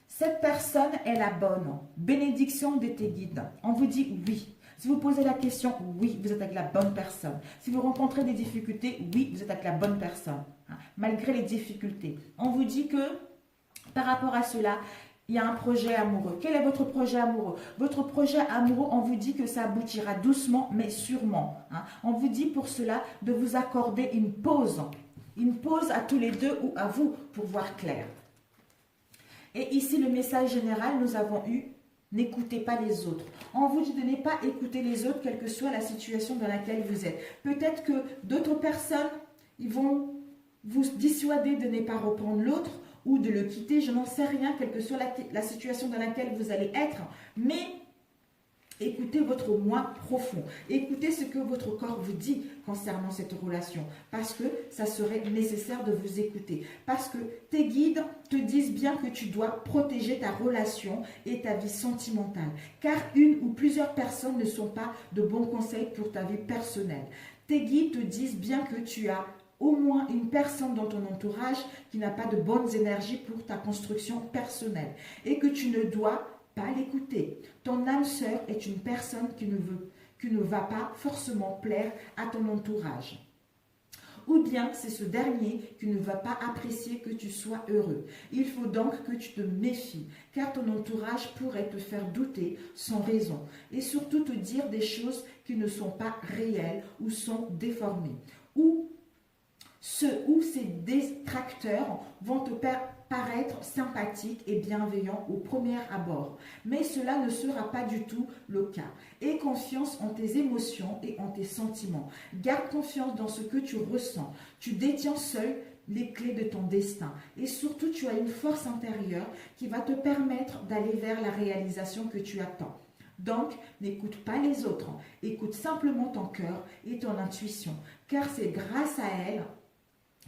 Cette personne est la bonne. Bénédiction de tes guides. On vous dit oui. Si vous posez la question, oui, vous êtes avec la bonne personne. Si vous rencontrez des difficultés, oui, vous êtes avec la bonne personne. Malgré les difficultés. On vous dit que, par rapport à cela, il y a un projet amoureux. Quel est votre projet amoureux? Votre projet amoureux, on vous dit que ça aboutira doucement, mais sûrement. On vous dit pour cela de vous accorder une pause. Une pause à tous les deux ou à vous pour voir clair. Et ici, le message général, nous avons eu n'écoutez pas les autres. On vous dit de ne pas écouter les autres, quelle que soit la situation dans laquelle vous êtes. Peut-être que d'autres personnes, ils vont vous dissuader de ne pas reprendre l'autre ou de le quitter. Je n'en sais rien, quelle que soit la situation dans laquelle vous allez être. Mais écoutez votre moi profond. Écoutez ce que votre corps vous dit concernant cette relation. Parce que ça serait nécessaire de vous écouter. Parce que tes guides te disent bien que tu dois protéger ta relation et ta vie sentimentale. Car une ou plusieurs personnes ne sont pas de bons conseils pour ta vie personnelle. Tes guides te disent bien que tu as au moins une personne dans ton entourage qui n'a pas de bonnes énergies pour ta construction personnelle. Et que tu ne dois pas l'écouter. Ton âme sœur est une personne qui ne va pas forcément plaire à ton entourage. Ou bien c'est ce dernier qui ne va pas apprécier que tu sois heureux. Il faut donc que tu te méfies, car ton entourage pourrait te faire douter sans raison et surtout te dire des choses qui ne sont pas réelles ou sont déformées. Ou ces détracteurs vont te paraître sympathiques et bienveillants au premier abord. Mais cela ne sera pas du tout le cas. Aie confiance en tes émotions et en tes sentiments. Garde confiance dans ce que tu ressens. Tu détiens seul les clés de ton destin. Et surtout, tu as une force intérieure qui va te permettre d'aller vers la réalisation que tu attends. Donc, n'écoute pas les autres. Écoute simplement ton cœur et ton intuition. Car c'est grâce à elle,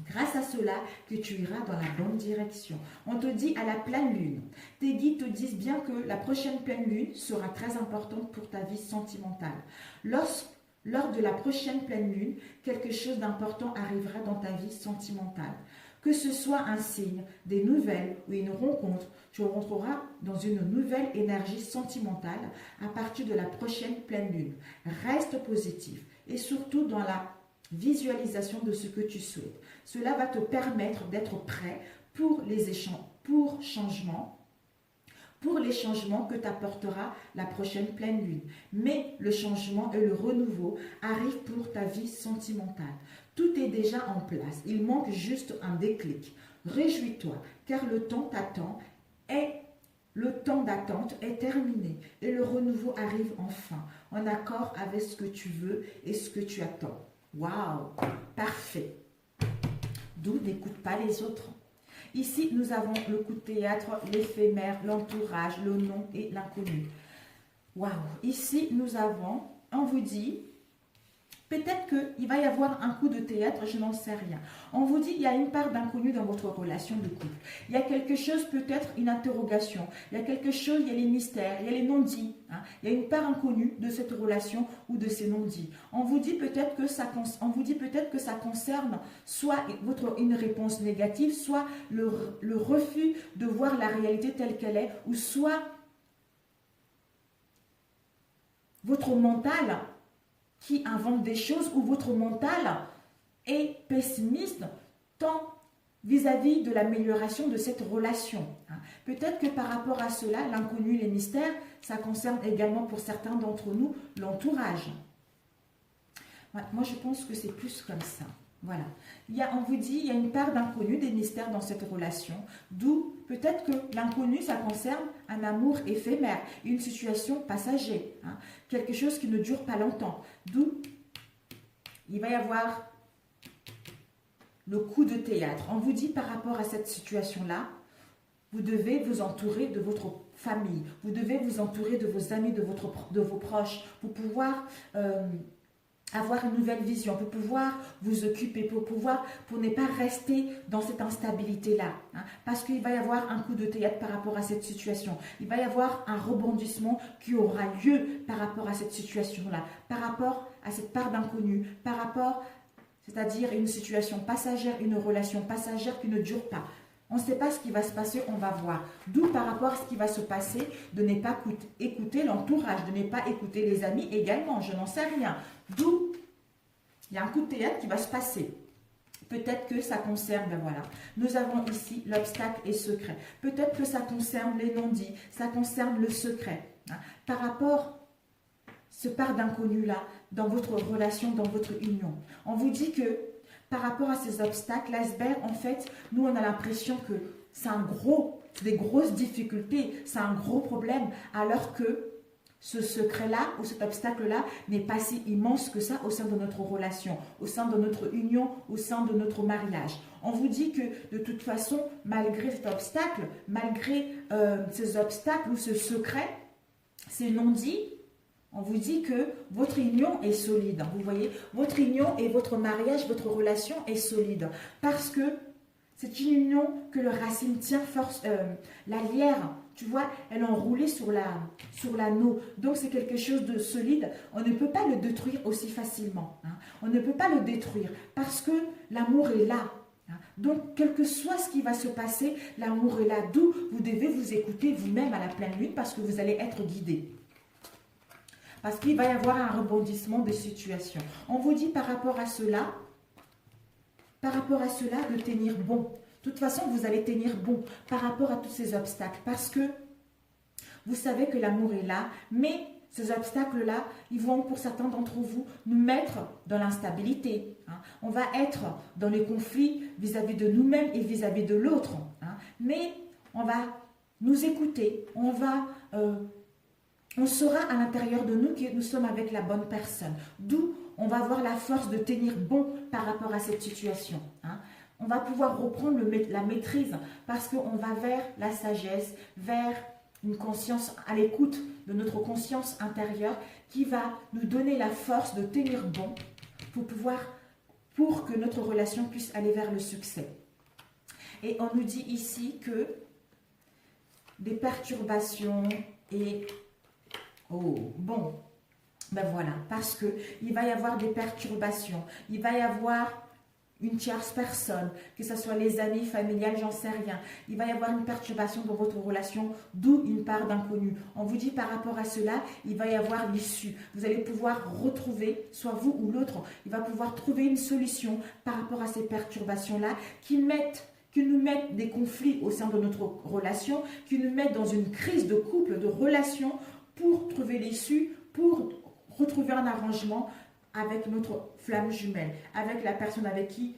grâce à cela que tu iras dans la bonne direction. On te dit à la pleine lune. Tes guides te disent bien que la prochaine pleine lune sera très importante pour ta vie sentimentale. Lors de la prochaine pleine lune, quelque chose d'important arrivera dans ta vie sentimentale. Que ce soit un signe, des nouvelles ou une rencontre, tu rentreras dans une nouvelle énergie sentimentale à partir de la prochaine pleine lune. Reste positif et surtout dans la visualisation de ce que tu souhaites. Cela va te permettre d'être prêt pour pour pour les changements que t'apportera la prochaine pleine lune. Mais le changement et le renouveau arrivent pour ta vie sentimentale. Tout est déjà en place. Il manque juste un déclic. Réjouis-toi, car le temps d'attente est terminé et le renouveau arrive enfin, en accord avec ce que tu veux et ce que tu attends. Waouh, parfait. D'où n'écoute pas les autres. Ici, nous avons le coup de théâtre, l'éphémère, l'entourage, le nom et l'inconnu. Waouh! Ici, nous avons, on vous dit, peut-être qu'il va y avoir un coup de théâtre, je n'en sais rien. On vous dit, il y a une part d'inconnu dans votre relation de couple. Il y a quelque chose, peut-être une interrogation. Il y a quelque chose, il y a les mystères, il y a les non-dits. Hein. Il y a une part inconnue de cette relation ou de ces non-dits. On vous dit peut-être que ça concerne soit une réponse négative, soit le refus de voir la réalité telle qu'elle est, ou soit votre mental qui invente des choses, ou votre mental est pessimiste tant vis-à-vis de l'amélioration de cette relation. Peut-être que par rapport à cela, l'inconnu, les mystères, ça concerne également pour certains d'entre nous l'entourage. Moi, je pense que c'est plus comme ça. Voilà. On vous dit, il y a une part d'inconnu, des mystères dans cette relation, d'où peut-être que l'inconnu, ça concerne un amour éphémère, une situation passagère, quelque chose qui ne dure pas longtemps, d'où il va y avoir le coup de théâtre. On vous dit par rapport à cette situation-là, vous devez vous entourer de votre famille, vous devez vous entourer de vos amis, de vos proches, pour pouvoir avoir une nouvelle vision, pour pouvoir vous occuper, pour ne pas rester dans cette instabilité-là. Parce qu'il va y avoir un coup de théâtre par rapport à cette situation. Il va y avoir un rebondissement qui aura lieu par rapport à cette situation-là, par rapport à cette part d'inconnu, par rapport, c'est-à-dire une situation passagère, une relation passagère qui ne dure pas. On ne sait pas ce qui va se passer, on va voir. D'où par rapport à ce qui va se passer, de ne pas écouter l'entourage, de ne pas écouter les amis également, je n'en sais rien. D'où il y a un coup de théâtre qui va se passer. Peut-être que ça concerne, ben voilà. Nous avons ici l'obstacle et secret. Peut-être que ça concerne les non-dits, ça concerne le secret. Par rapport ce part d'inconnu-là, dans votre relation, dans votre union. On vous dit que par rapport à ces obstacles, l'iceberg, en fait, nous, on a l'impression que c'est des grosses difficultés, c'est un gros problème, alors que ce secret-là ou cet obstacle-là n'est pas si immense que ça au sein de notre relation, au sein de notre union, au sein de notre mariage. On vous dit que de toute façon, malgré cet obstacle, malgré ces obstacles ou ce secret, ces non-dits, on vous dit que votre union est solide. Vous voyez, votre union et votre mariage, votre relation est solide. Parce que c'est une union que le racine tient force. La lierre, tu vois, elle est enroulée sur l'anneau. Donc c'est quelque chose de solide. On ne peut pas le détruire aussi facilement. On ne peut pas le détruire parce que l'amour est là. Donc, quel que soit ce qui va se passer, l'amour est là. D'où vous devez vous écouter vous-même à la pleine lune parce que vous allez être guidé. Parce qu'il va y avoir un rebondissement de situation. On vous dit par rapport à cela de tenir bon. De toute façon, vous allez tenir bon par rapport à tous ces obstacles. Parce que vous savez que l'amour est là, mais ces obstacles-là, ils vont, pour certains d'entre vous, nous mettre dans l'instabilité. On va être dans les conflits vis-à-vis de nous-mêmes et vis-à-vis de l'autre. Mais on va nous écouter, on saura à l'intérieur de nous que nous sommes avec la bonne personne. D'où on va avoir la force de tenir bon par rapport à cette situation. On va pouvoir reprendre la maîtrise parce qu'on va vers la sagesse, vers une conscience à l'écoute de notre conscience intérieure qui va nous donner la force de tenir bon pour que notre relation puisse aller vers le succès. Et on nous dit ici que des perturbations et... Oh, bon, ben voilà, parce qu'il va y avoir des perturbations, il va y avoir une tierce personne, que ce soit les amis, familiales, j'en sais rien. Il va y avoir une perturbation dans votre relation, d'où une part d'inconnu. On vous dit par rapport à cela, il va y avoir l'issue. Vous allez pouvoir retrouver, soit vous ou l'autre, il va pouvoir trouver une solution par rapport à ces perturbations-là qui mettent qui nous mettent des conflits au sein de notre relation, qui nous mettent dans une crise de couple, de relation, pour trouver l'issue, pour retrouver un arrangement avec notre flamme jumelle, avec la personne avec qui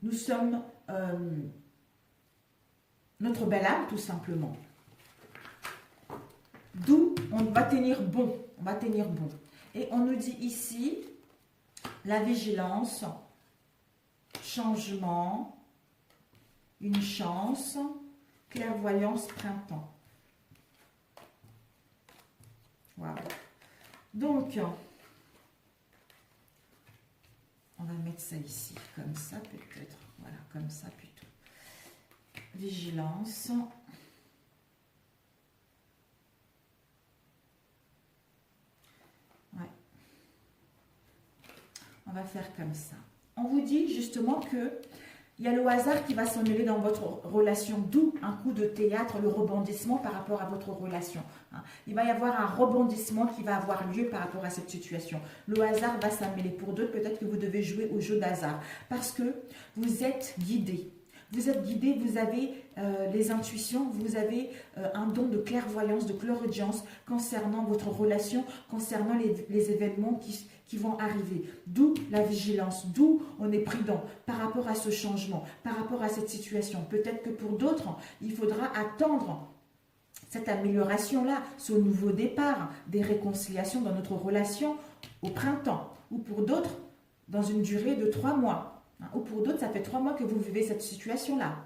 nous sommes notre belle âme, tout simplement. D'où on va tenir bon, on va tenir bon. Et on nous dit ici, la vigilance, changement, une chance, clairvoyance, printemps. Voilà. Donc, on va mettre ça ici, comme ça peut-être. Voilà, comme ça plutôt. Vigilance. Ouais. On va faire comme ça. On vous dit justement que il y a le hasard qui va s'en mêler dans votre relation, d'où un coup de théâtre, le rebondissement par rapport à votre relation. Il va y avoir un rebondissement qui va avoir lieu par rapport à cette situation. Le hasard va s'en mêler. Pour d'autres, peut-être que vous devez jouer au jeu d'hasard parce que vous êtes guidé. Vous êtes guidé, vous avez les intuitions, vous avez un don de clairvoyance, de clairaudience concernant votre relation, concernant les événements qui vont arriver. D'où la vigilance, d'où on est prudent par rapport à ce changement, par rapport à cette situation. Peut-être que pour d'autres, il faudra attendre cette amélioration-là, ce nouveau départ, des réconciliations dans notre relation au printemps. Ou pour d'autres, dans une durée de 3 mois. Ou pour d'autres, ça fait 3 mois que vous vivez cette situation-là.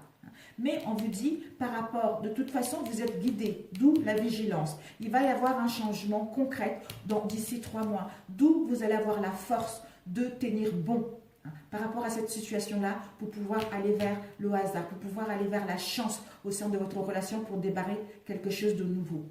Mais on vous dit, par rapport, de toute façon, vous êtes guidé, d'où la vigilance. Il va y avoir un changement concret d'ici 3 mois, d'où vous allez avoir la force de tenir bon par rapport à cette situation-là, pour pouvoir aller vers le hasard, pour pouvoir aller vers la chance au sein de votre relation pour débarrer quelque chose de nouveau.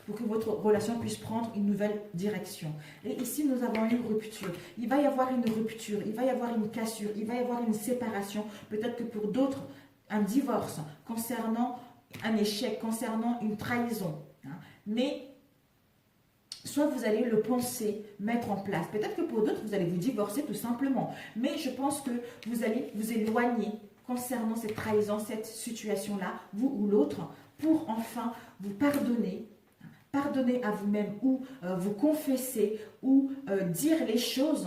Pour que votre relation puisse prendre une nouvelle direction. Et ici, nous avons une rupture. Il va y avoir une rupture, il va y avoir une cassure, il va y avoir une séparation. Peut-être que pour d'autres, un divorce, concernant un échec, concernant une trahison. Mais, soit vous allez le penser, mettre en place. Peut-être que pour d'autres, vous allez vous divorcer tout simplement. Mais je pense que vous allez vous éloigner concernant cette trahison, cette situation-là, vous ou l'autre, pour enfin vous pardonner. Pardonner à vous-même ou vous confesser ou dire les choses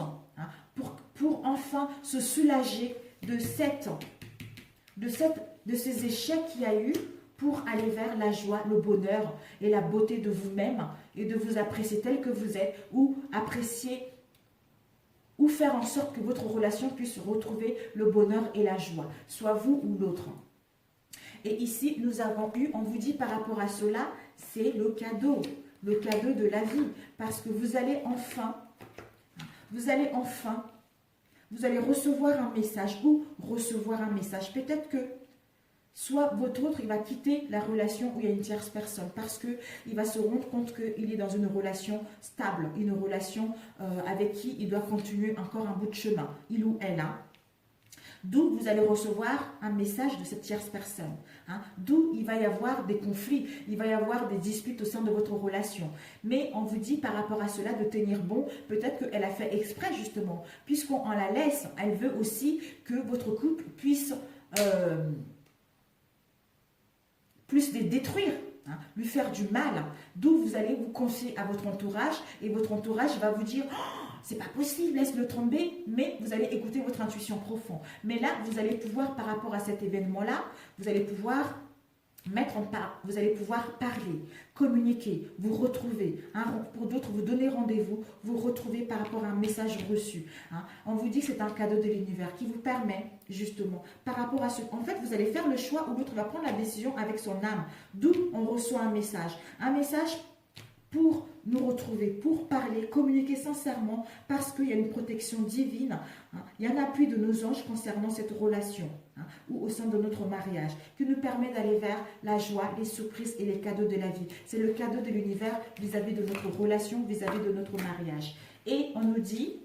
pour enfin se soulager de ces échecs qu'il y a eu pour aller vers la joie, le bonheur et la beauté de vous-même et de vous apprécier tel que vous êtes ou apprécier ou faire en sorte que votre relation puisse retrouver le bonheur et la joie, soit vous ou l'autre. Et ici, nous avons eu, on vous dit par rapport à cela, c'est le cadeau de la vie. Parce que vous allez recevoir un message ou recevoir un message. Peut-être que soit votre autre, il va quitter la relation où il y a une tierce personne parce qu'il va se rendre compte qu'il est dans une relation stable, une relation avec qui il doit continuer encore un bout de chemin, il ou elle. D'où vous allez recevoir un message de cette tierce personne. D'où il va y avoir des conflits, il va y avoir des disputes au sein de votre relation. Mais on vous dit par rapport à cela de tenir bon. Peut-être qu'elle a fait exprès justement. Puisqu'on la laisse, elle veut aussi que votre couple puisse plus les détruire. Lui faire du mal. D'où vous allez vous confier à votre entourage et votre entourage va vous dire c'est pas possible, laisse-le tomber, mais vous allez écouter votre intuition profonde. Mais là, vous allez pouvoir, par rapport à cet événement-là, vous allez pouvoir vous allez pouvoir parler, communiquer, vous retrouver. Pour d'autres, vous donner rendez-vous, vous retrouver par rapport à un message reçu. On vous dit que c'est un cadeau de l'univers qui vous permet, justement, par rapport à ce... En fait, vous allez faire le choix ou l'autre va prendre la décision avec son âme. D'où on reçoit un message. Un message pour nous retrouver, pour parler, communiquer sincèrement, parce qu'il y a une protection divine. Il y a un appui de nos anges concernant cette relation, ou au sein de notre mariage, qui nous permet d'aller vers la joie, les surprises et les cadeaux de la vie. C'est le cadeau de l'univers vis-à-vis de notre relation, vis-à-vis de notre mariage. Et on nous dit,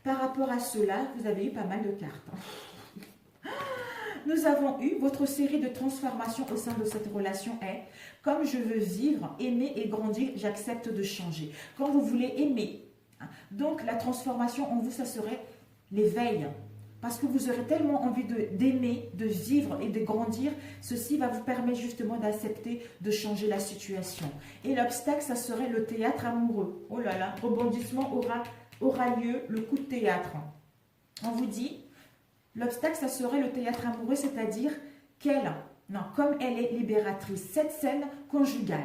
par rapport à cela, vous avez eu pas mal de cartes. Nous avons eu votre série de transformations au sein de cette relation est « Comme je veux vivre, aimer et grandir, j'accepte de changer ». Quand vous voulez aimer, donc la transformation en vous, ça serait l'éveil, Parce que vous aurez tellement envie d'aimer, de vivre et de grandir. Ceci va vous permettre justement d'accepter, de changer la situation. Et l'obstacle, ça serait le théâtre amoureux. Oh là là, rebondissement aura lieu, le coup de théâtre. On vous dit, l'obstacle, ça serait le théâtre amoureux, c'est-à-dire qu'elle, non, comme elle est libératrice, cette scène conjugale,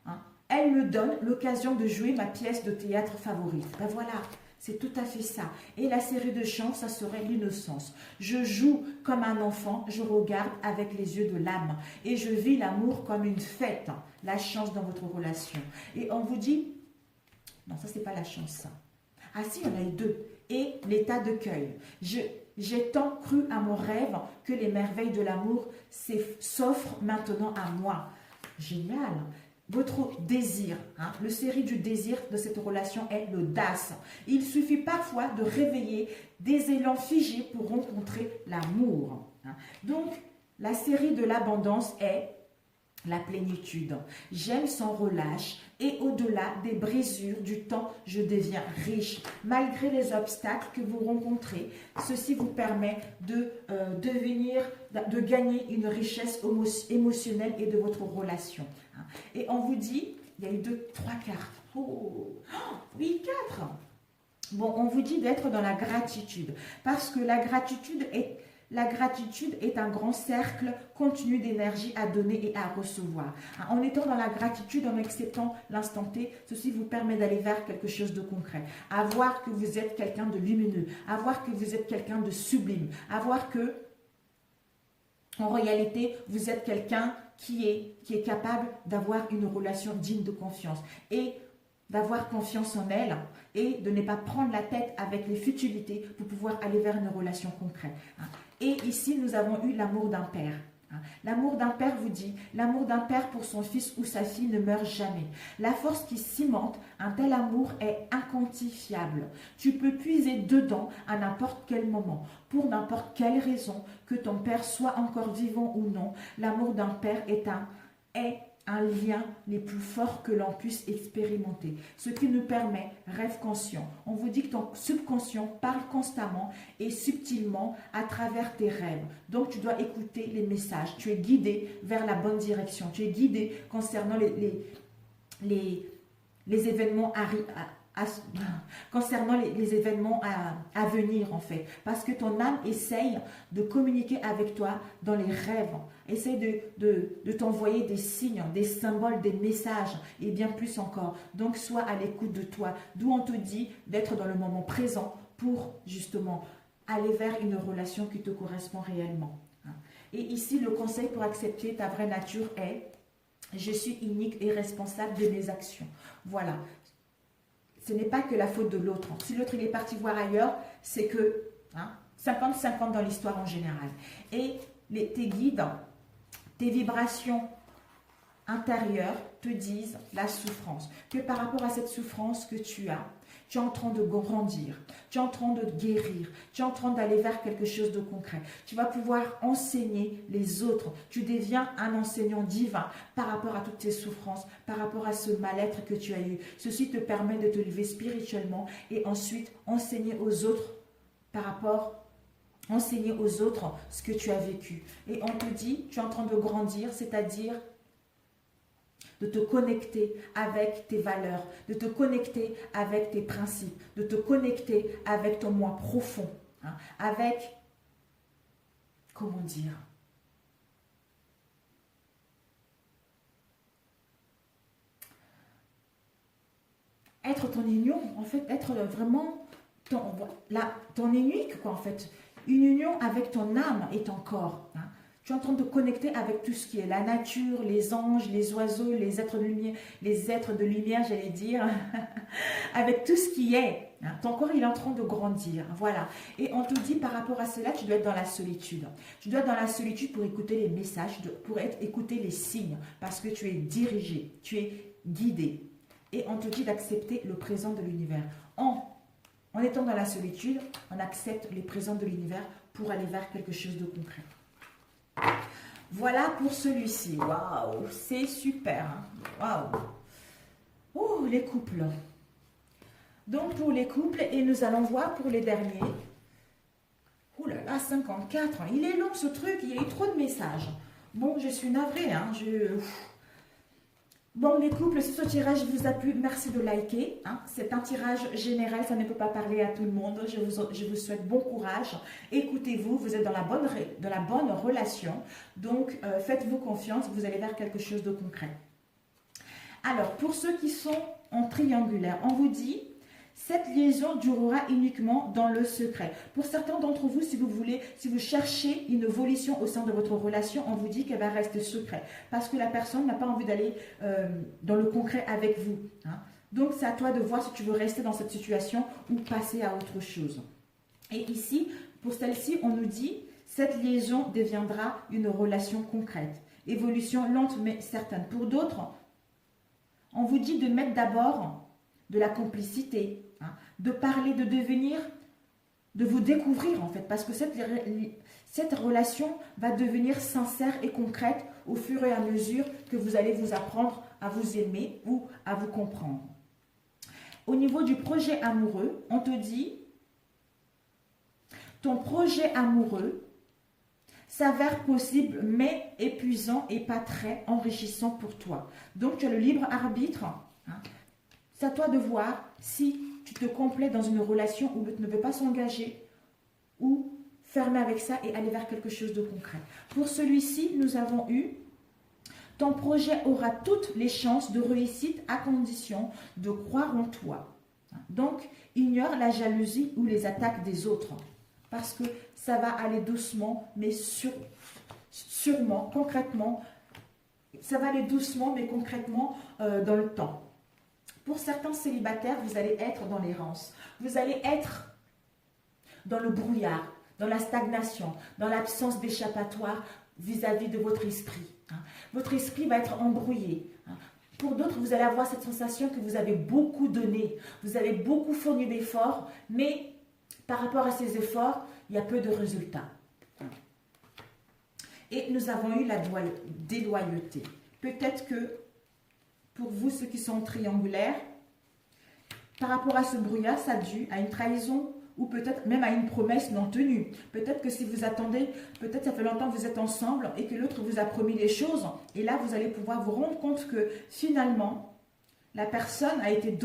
hein, elle me donne l'occasion de jouer ma pièce de théâtre favorite. Ben voilà. C'est tout à fait ça. Et la série de chants, ça serait l'innocence. Je joue comme un enfant, je regarde avec les yeux de l'âme. Et je vis l'amour comme une fête, la chance dans votre relation. Et on vous dit, non, ça c'est pas la chance, ça. Ah si, il y en a eu deux. Et l'état de cueil. J'ai tant cru à mon rêve que les merveilles de l'amour s'offrent maintenant à moi. Génial. Votre désir, hein, le série du désir de cette relation est l'audace. Il suffit parfois de réveiller des élans figés pour rencontrer l'amour. Hein. Donc, la série de l'abondance est la plénitude. J'aime sans relâche et au-delà des brisures du temps, je deviens riche. Malgré les obstacles que vous rencontrez, ceci vous permet de gagner une richesse émotionnelle et de votre relation. Et on vous dit, il y a eu 3 cartes. Oh, oui, 4. Bon, on vous dit d'être dans la gratitude. Parce que la gratitude est un grand cercle continu d'énergie à donner et à recevoir. En étant dans la gratitude, en acceptant l'instant T, ceci vous permet d'aller vers quelque chose de concret. À voir que vous êtes quelqu'un de lumineux, à voir que vous êtes quelqu'un de sublime, à voir que, en réalité, vous êtes quelqu'un qui est capable d'avoir une relation digne de confiance et d'avoir confiance en elle et de ne pas prendre la tête avec les futilités pour pouvoir aller vers une relation concrète. Et ici, nous avons eu l'amour d'un père. L'amour d'un père vous dit, l'amour d'un père pour son fils ou sa fille ne meurt jamais. La force qui cimente un tel amour est inquantifiable. Tu peux puiser dedans à n'importe quel moment, pour n'importe quelle raison, que ton père soit encore vivant ou non. L'amour d'un père est un lien les plus forts que l'on puisse expérimenter. Ce qui nous permet, rêve conscient. On vous dit que ton subconscient parle constamment et subtilement à travers tes rêves. Donc, tu dois écouter les messages. Tu es guidé vers la bonne direction. Tu es guidé concernant les événements les événements à venir en fait, parce que ton âme essaye de communiquer avec toi dans les rêves, essaye de t'envoyer des signes, des symboles, des messages et bien plus encore. Donc sois à l'écoute de toi, d'où on te dit d'être dans le moment présent pour justement aller vers une relation qui te correspond réellement. Et ici le conseil pour accepter ta vraie nature est: je suis unique et responsable de mes actions. Voilà. Ce n'est pas que la faute de l'autre. Si l'autre il est parti voir ailleurs, c'est que 50-50 dans l'histoire en général. Et tes guides, tes vibrations intérieures te disent la souffrance. Que par rapport à cette souffrance que tu es en train de grandir, tu es en train de guérir, tu es en train d'aller vers quelque chose de concret. Tu vas pouvoir enseigner les autres. Tu deviens un enseignant divin par rapport à toutes tes souffrances, par rapport à ce mal-être que tu as eu. Ceci te permet de te lever spirituellement et ensuite enseigner aux autres enseigner aux autres ce que tu as vécu. Et on te dit, tu es en train de grandir, c'est-à-dire de te connecter avec tes valeurs, de te connecter avec tes principes, de te connecter avec ton moi profond, avec, comment dire, être ton union, en fait, être vraiment ton unique, quoi, en fait, une union avec ton âme et ton corps, Tu es en train de connecter avec tout ce qui est la nature, les anges, les oiseaux, les êtres de lumière, j'allais dire, avec tout ce qui est. Ton corps, il est en train de grandir. Voilà. Et on te dit, par rapport à cela, tu dois être dans la solitude. Tu dois être dans la solitude pour écouter les messages, pour écouter les signes, parce que tu es dirigé, tu es guidé. Et on te dit d'accepter le présent de l'univers. En étant dans la solitude, on accepte les présents de l'univers pour aller vers quelque chose de concret. Voilà pour celui-ci. Waouh, c'est super. Waouh. Oh, les couples. Donc, pour les couples, et nous allons voir pour les derniers. Ouh là 54. Il est long ce truc, il y a eu trop de messages. Bon, je suis navrée. Hein, Bon, les couples, si ce tirage vous a plu, merci de liker. Hein. C'est un tirage général, ça ne peut pas parler à tout le monde. Je vous souhaite bon courage. Écoutez-vous, vous êtes dans la bonne relation. Donc, faites-vous confiance, vous allez vers quelque chose de concret. Alors, pour ceux qui sont en triangulaire, on vous dit, cette liaison durera uniquement dans le secret. Pour certains d'entre vous, si vous cherchez une évolution au sein de votre relation, on vous dit qu'elle va rester secret. Parce que la personne n'a pas envie d'aller dans le concret avec vous. Hein. Donc, c'est à toi de voir si tu veux rester dans cette situation ou passer à autre chose. Et ici, pour celle-ci, on nous dit, cette liaison deviendra une relation concrète. Évolution lente mais certaine. Pour d'autres, on vous dit de mettre d'abord de la complicité, hein, de parler, de devenir, de vous découvrir en fait, parce que cette relation va devenir sincère et concrète au fur et à mesure que vous allez vous apprendre à vous aimer ou à vous comprendre. Au niveau du projet amoureux, on te dit, ton projet amoureux s'avère possible mais épuisant et pas très enrichissant pour toi. Donc tu as le libre arbitre. Hein. C'est à toi de voir si tu te complais dans une relation où l'autre ne veut pas s'engager ou fermer avec ça et aller vers quelque chose de concret. Pour celui-ci, nous avons eu ton projet aura toutes les chances de réussite à condition de croire en toi. Donc, ignore la jalousie ou les attaques des autres parce que ça va aller doucement mais sûrement, concrètement. Ça va aller doucement mais concrètement dans le temps. Pour certains célibataires, vous allez être dans l'errance. Vous allez être dans le brouillard, dans la stagnation, dans l'absence d'échappatoire vis-à-vis de votre esprit. Votre esprit va être embrouillé. Pour d'autres, vous allez avoir cette sensation que vous avez beaucoup donné. Vous avez beaucoup fourni d'efforts, mais par rapport à ces efforts, il y a peu de résultats. Et nous avons eu la déloyauté. Peut-être que pour vous, ceux qui sont triangulaires, par rapport à ce brouillard, ça a dû à une trahison ou peut-être même à une promesse non tenue. Peut-être que si vous attendez, peut-être ça fait longtemps que vous êtes ensemble et que l'autre vous a promis les choses. Et là, vous allez pouvoir vous rendre compte que finalement, la personne a été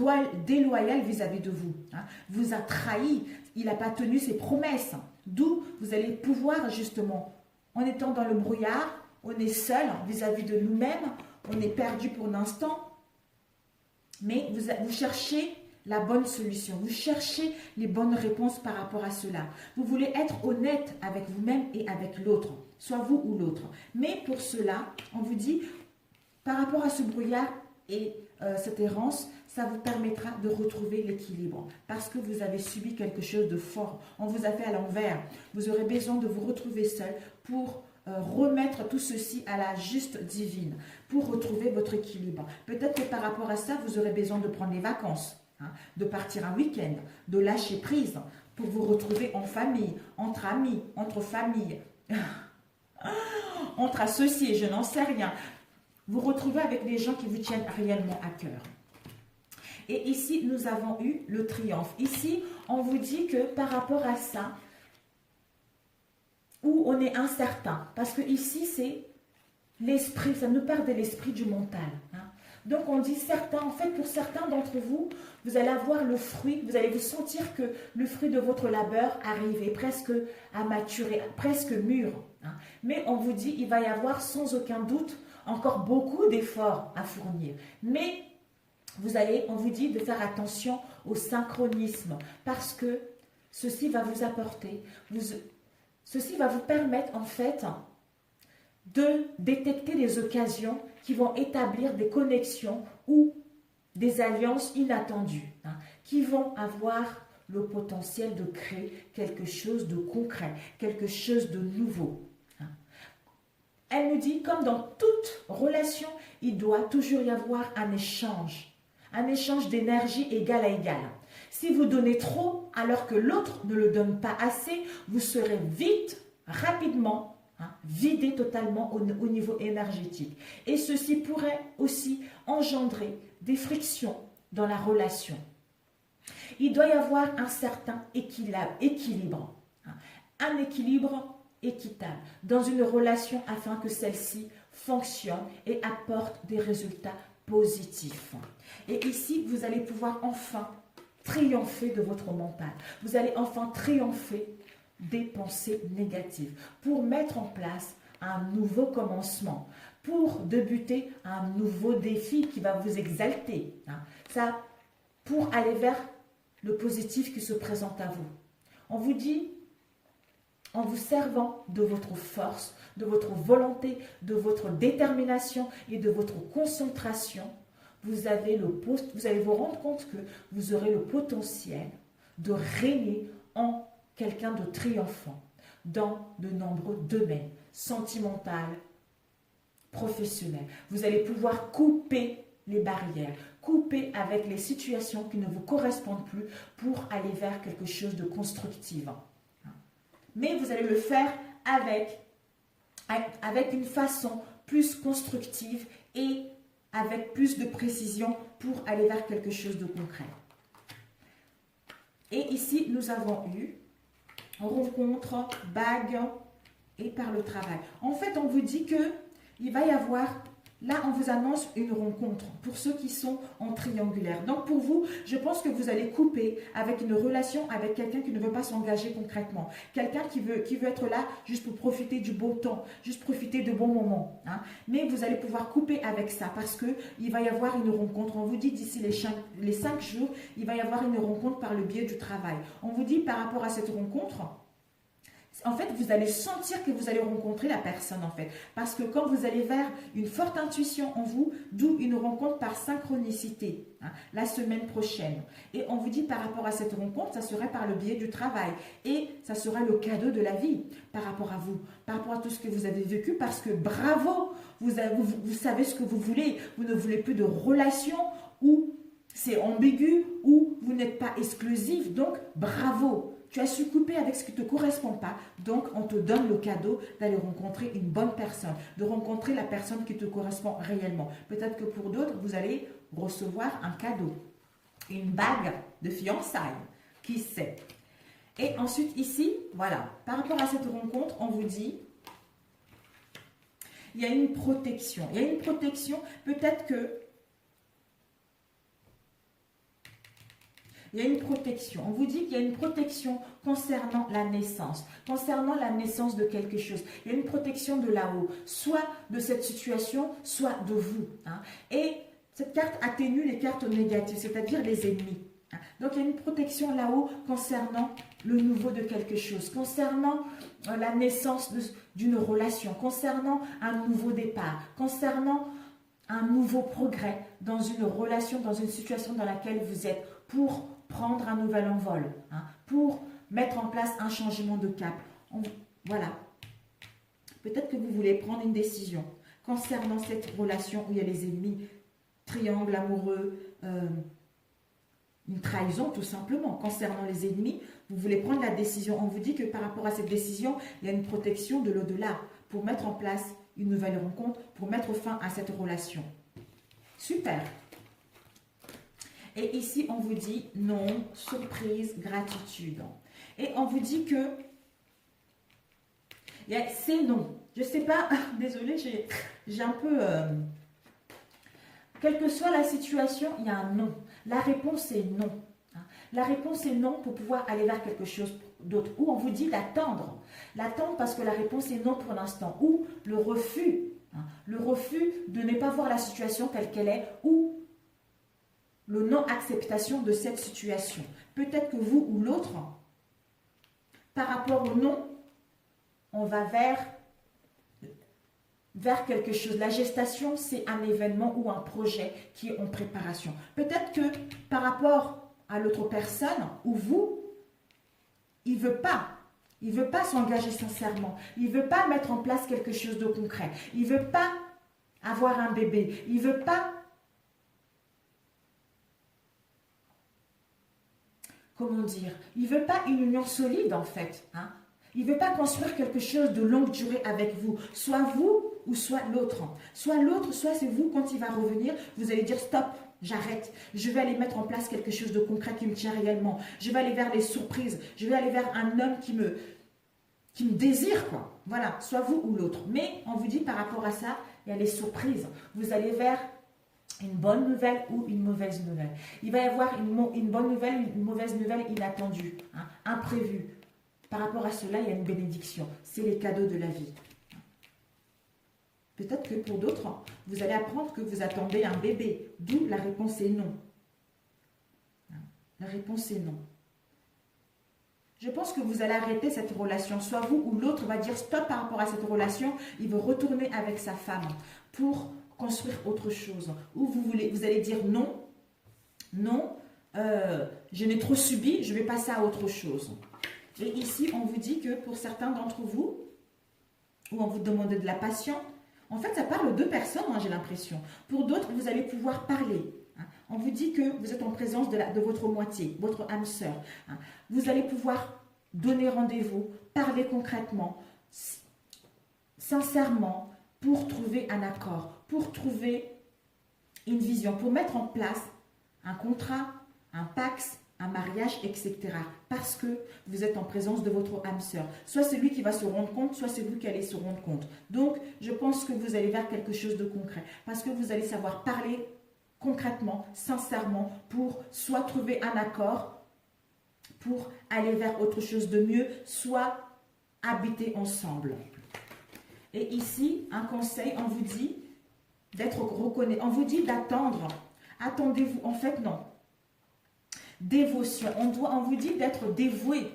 déloyale vis-à-vis de vous. Hein, vous a trahi, il n'a pas tenu ses promesses. D'où vous allez pouvoir justement, en étant dans le brouillard, on est seul vis-à-vis de nous-mêmes, on est perdu pour l'instant, mais vous cherchez la bonne solution, vous cherchez les bonnes réponses par rapport à cela. Vous voulez être honnête avec vous-même et avec l'autre, soit vous ou l'autre. Mais pour cela, on vous dit, par rapport à ce brouillard et cette errance, ça vous permettra de retrouver l'équilibre parce que vous avez subi quelque chose de fort. On vous a fait à l'envers. Vous aurez besoin de vous retrouver seul pour remettre tout ceci à la juste divine pour retrouver votre équilibre. Peut-être que par rapport à ça, vous aurez besoin de prendre des vacances, hein, de partir un week-end, de lâcher prise pour vous retrouver en famille, entre amis, entre familles, entre associés, je n'en sais rien. Vous retrouvez avec des gens qui vous tiennent réellement à cœur. Et ici, nous avons eu le triomphe. Ici, on vous dit que par rapport à ça, où on est incertain. Parce que ici, c'est l'esprit, ça nous perd de l'esprit du mental. Hein. Donc, on dit certains, en fait, pour certains d'entre vous, vous allez avoir le fruit, vous allez vous sentir que le fruit de votre labeur arrive, est presque à maturer, presque mûr. Hein. Mais on vous dit, il va y avoir sans aucun doute encore beaucoup d'efforts à fournir. Mais on vous dit de faire attention au synchronisme parce que ceci va vous apporter, ceci va vous permettre en fait de détecter des occasions qui vont établir des connexions ou des alliances inattendues, hein, qui vont avoir le potentiel de créer quelque chose de concret, quelque chose de nouveau. Hein. Elle nous dit, comme dans toute relation, il doit toujours y avoir un échange d'énergie égal à égal. Si vous donnez trop alors que l'autre ne le donne pas assez, vous serez vite, rapidement, vidé totalement au niveau énergétique. Et ceci pourrait aussi engendrer des frictions dans la relation. Il doit y avoir un certain équilibre. un équilibre équitable dans une relation afin que celle-ci fonctionne et apporte des résultats positifs. Et ici, vous allez pouvoir enfin triompher de votre mental. Vous allez enfin triompher des pensées négatives pour mettre en place un nouveau commencement, pour débuter un nouveau défi qui va vous exalter. Ça, pour aller vers le positif qui se présente à vous. On vous dit, en vous servant de votre force, de votre volonté, de votre détermination et de votre concentration, vous allez vous rendre compte que vous aurez le potentiel de régner en quelqu'un de triomphant dans de nombreux domaines, sentimental, professionnel. Vous allez pouvoir couper les barrières, couper avec les situations qui ne vous correspondent plus pour aller vers quelque chose de constructif. Mais vous allez le faire avec une façon plus constructive et avec plus de précision pour aller vers quelque chose de concret. Et ici, nous avons eu rencontre, bague et par le travail. En fait, on vous dit que il va y avoir, là, on vous annonce une rencontre pour ceux qui sont en triangulaire. Donc, pour vous, je pense que vous allez couper avec une relation avec quelqu'un qui ne veut pas s'engager concrètement. Quelqu'un qui veut être là juste pour profiter du beau temps, juste profiter de bons moments. Mais vous allez pouvoir couper avec ça parce qu'il va y avoir une rencontre. On vous dit d'ici les 5 jours, il va y avoir une rencontre par le biais du travail. On vous dit par rapport à cette rencontre, en fait, vous allez sentir que vous allez rencontrer la personne, en fait. Parce que quand vous allez vers une forte intuition en vous, d'où une rencontre par synchronicité, la semaine prochaine. Et on vous dit par rapport à cette rencontre, ça serait par le biais du travail. Et ça sera le cadeau de la vie par rapport à vous, par rapport à tout ce que vous avez vécu. Parce que bravo, vous savez ce que vous voulez. Vous ne voulez plus de relations où c'est ambigu, où vous n'êtes pas exclusif. Donc, bravo. Tu as su couper avec ce qui ne te correspond pas, donc on te donne le cadeau d'aller rencontrer une bonne personne, de rencontrer la personne qui te correspond réellement. Peut-être que pour d'autres, vous allez recevoir un cadeau, une bague de fiançailles, qui sait. Et ensuite ici, voilà, par rapport à cette rencontre, on vous dit, il y a une protection. Il y a une protection, peut-être que il y a une protection. On vous dit qu'il y a une protection concernant la naissance de quelque chose. Il y a une protection de là-haut, soit de cette situation, soit de vous. Et cette carte atténue les cartes négatives, c'est-à-dire les ennemis. Donc, il y a une protection là-haut concernant le nouveau de quelque chose, concernant la naissance d'une relation, concernant un nouveau départ, concernant un nouveau progrès dans une relation, dans une situation dans laquelle vous êtes, pour prendre un nouvel envol, pour mettre en place un changement de cap. Voilà. Peut-être que vous voulez prendre une décision concernant cette relation où il y a les ennemis, triangle amoureux, une trahison tout simplement. Concernant les ennemis, vous voulez prendre la décision. On vous dit que par rapport à cette décision, il y a une protection de l'au-delà pour mettre en place une nouvelle rencontre, pour mettre fin à cette relation. Super. Et ici, on vous dit non, surprise, gratitude. Et on vous dit que c'est non. Je ne sais pas, désolée, j'ai un peu... quelle que soit la situation, il y a un non. La réponse est non. La réponse est non pour pouvoir aller vers quelque chose d'autre. Ou on vous dit d'attendre. L'attendre parce que la réponse est non pour l'instant. Ou le refus. Le refus de ne pas voir la situation telle qu'elle est. Ou le non-acceptation de cette situation. Peut-être que vous ou l'autre, par rapport au non, on va vers quelque chose. La gestation, c'est un événement ou un projet qui est en préparation. Peut-être que par rapport à l'autre personne ou vous, il ne veut pas s'engager sincèrement. Il ne veut pas mettre en place quelque chose de concret. Il ne veut pas avoir un bébé. Il ne veut pas... Comment dire? Il ne veut pas une union solide en fait. Il ne veut pas construire quelque chose de longue durée avec vous. Soit vous ou soit l'autre. Soit l'autre, soit c'est vous. Quand il va revenir, vous allez dire stop, j'arrête. Je vais aller mettre en place quelque chose de concret qui me tient réellement. Je vais aller vers les surprises. Je vais aller vers un homme qui me qui me désire, quoi. Voilà, soit vous ou l'autre. Mais on vous dit par rapport à ça, il y a les surprises. Vous allez vers une bonne nouvelle ou une mauvaise nouvelle. Il va y avoir une bonne nouvelle ou une mauvaise nouvelle inattendue, hein, imprévue. Par rapport à cela, il y a une bénédiction. C'est les cadeaux de la vie. Peut-être que pour d'autres, vous allez apprendre que vous attendez un bébé. D'où la réponse est non. La réponse est non. Je pense que vous allez arrêter cette relation. Soit vous ou l'autre va dire stop par rapport à cette relation. Il veut retourner avec sa femme pour construire autre chose. Ou vous allez dire non, non, je n'ai trop subi, je vais passer à autre chose. Et ici, on vous dit que pour certains d'entre vous, ou on vous demande de la patience, en fait, ça parle aux deux personnes, hein, j'ai l'impression. Pour d'autres, vous allez pouvoir parler. Hein. On vous dit que vous êtes en présence de votre moitié, votre âme sœur. Hein. Vous allez pouvoir donner rendez-vous, parler concrètement, sincèrement, pour trouver un accord, pour trouver une vision, pour mettre en place un contrat, un pacte, un mariage, etc. Parce que vous êtes en présence de votre âme sœur. Soit c'est lui qui va se rendre compte, soit c'est vous qui allez se rendre compte. Donc, je pense que vous allez vers quelque chose de concret. Parce que vous allez savoir parler concrètement, sincèrement, pour soit trouver un accord, pour aller vers autre chose de mieux, soit habiter ensemble. Et ici, un conseil, on vous dit d'être reconnaissant. On vous dit d'attendre. Attendez-vous. En fait, non. Dévotion. On vous dit d'être dévoué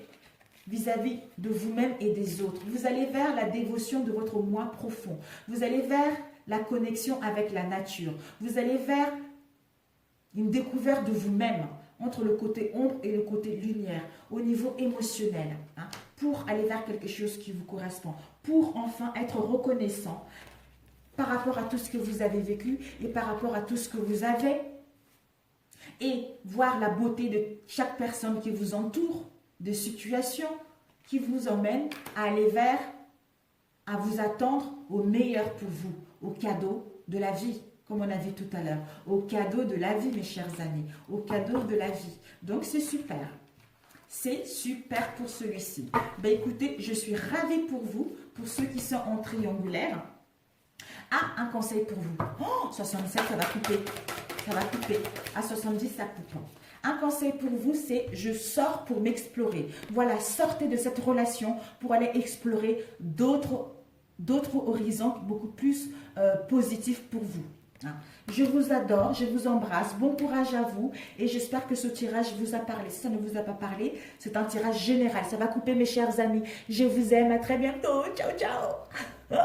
vis-à-vis de vous-même et des autres. Vous allez vers la dévotion de votre moi profond. Vous allez vers la connexion avec la nature. Vous allez vers une découverte de vous-même entre le côté ombre et le côté lumière au niveau émotionnel, hein, pour aller vers quelque chose qui vous correspond, pour enfin être reconnaissant par rapport à tout ce que vous avez vécu et par rapport à tout ce que vous avez, et voir la beauté de chaque personne qui vous entoure, des situations qui vous emmènent à aller vers, à vous attendre au meilleur pour vous, au cadeau de la vie, comme on a vu tout à l'heure, au cadeau de la vie, mes chers amis, au cadeau de la vie. Donc c'est super. C'est super pour celui-ci. Ben écoutez, je suis ravie pour vous, pour ceux qui sont en triangulaire. Ah, un conseil pour vous. Oh, 67, ça va couper. Ça va couper. À 70, ça coupe. Un conseil pour vous, c'est je sors pour m'explorer. Voilà, sortez de cette relation pour aller explorer d'autres horizons beaucoup plus positifs pour vous. Je vous adore, je vous embrasse, bon courage à vous et j'espère que ce tirage vous a parlé. Si ça ne vous a pas parlé, c'est un tirage général. Ça va couper mes chers amis. Je vous aime, à très bientôt. Ciao, ciao.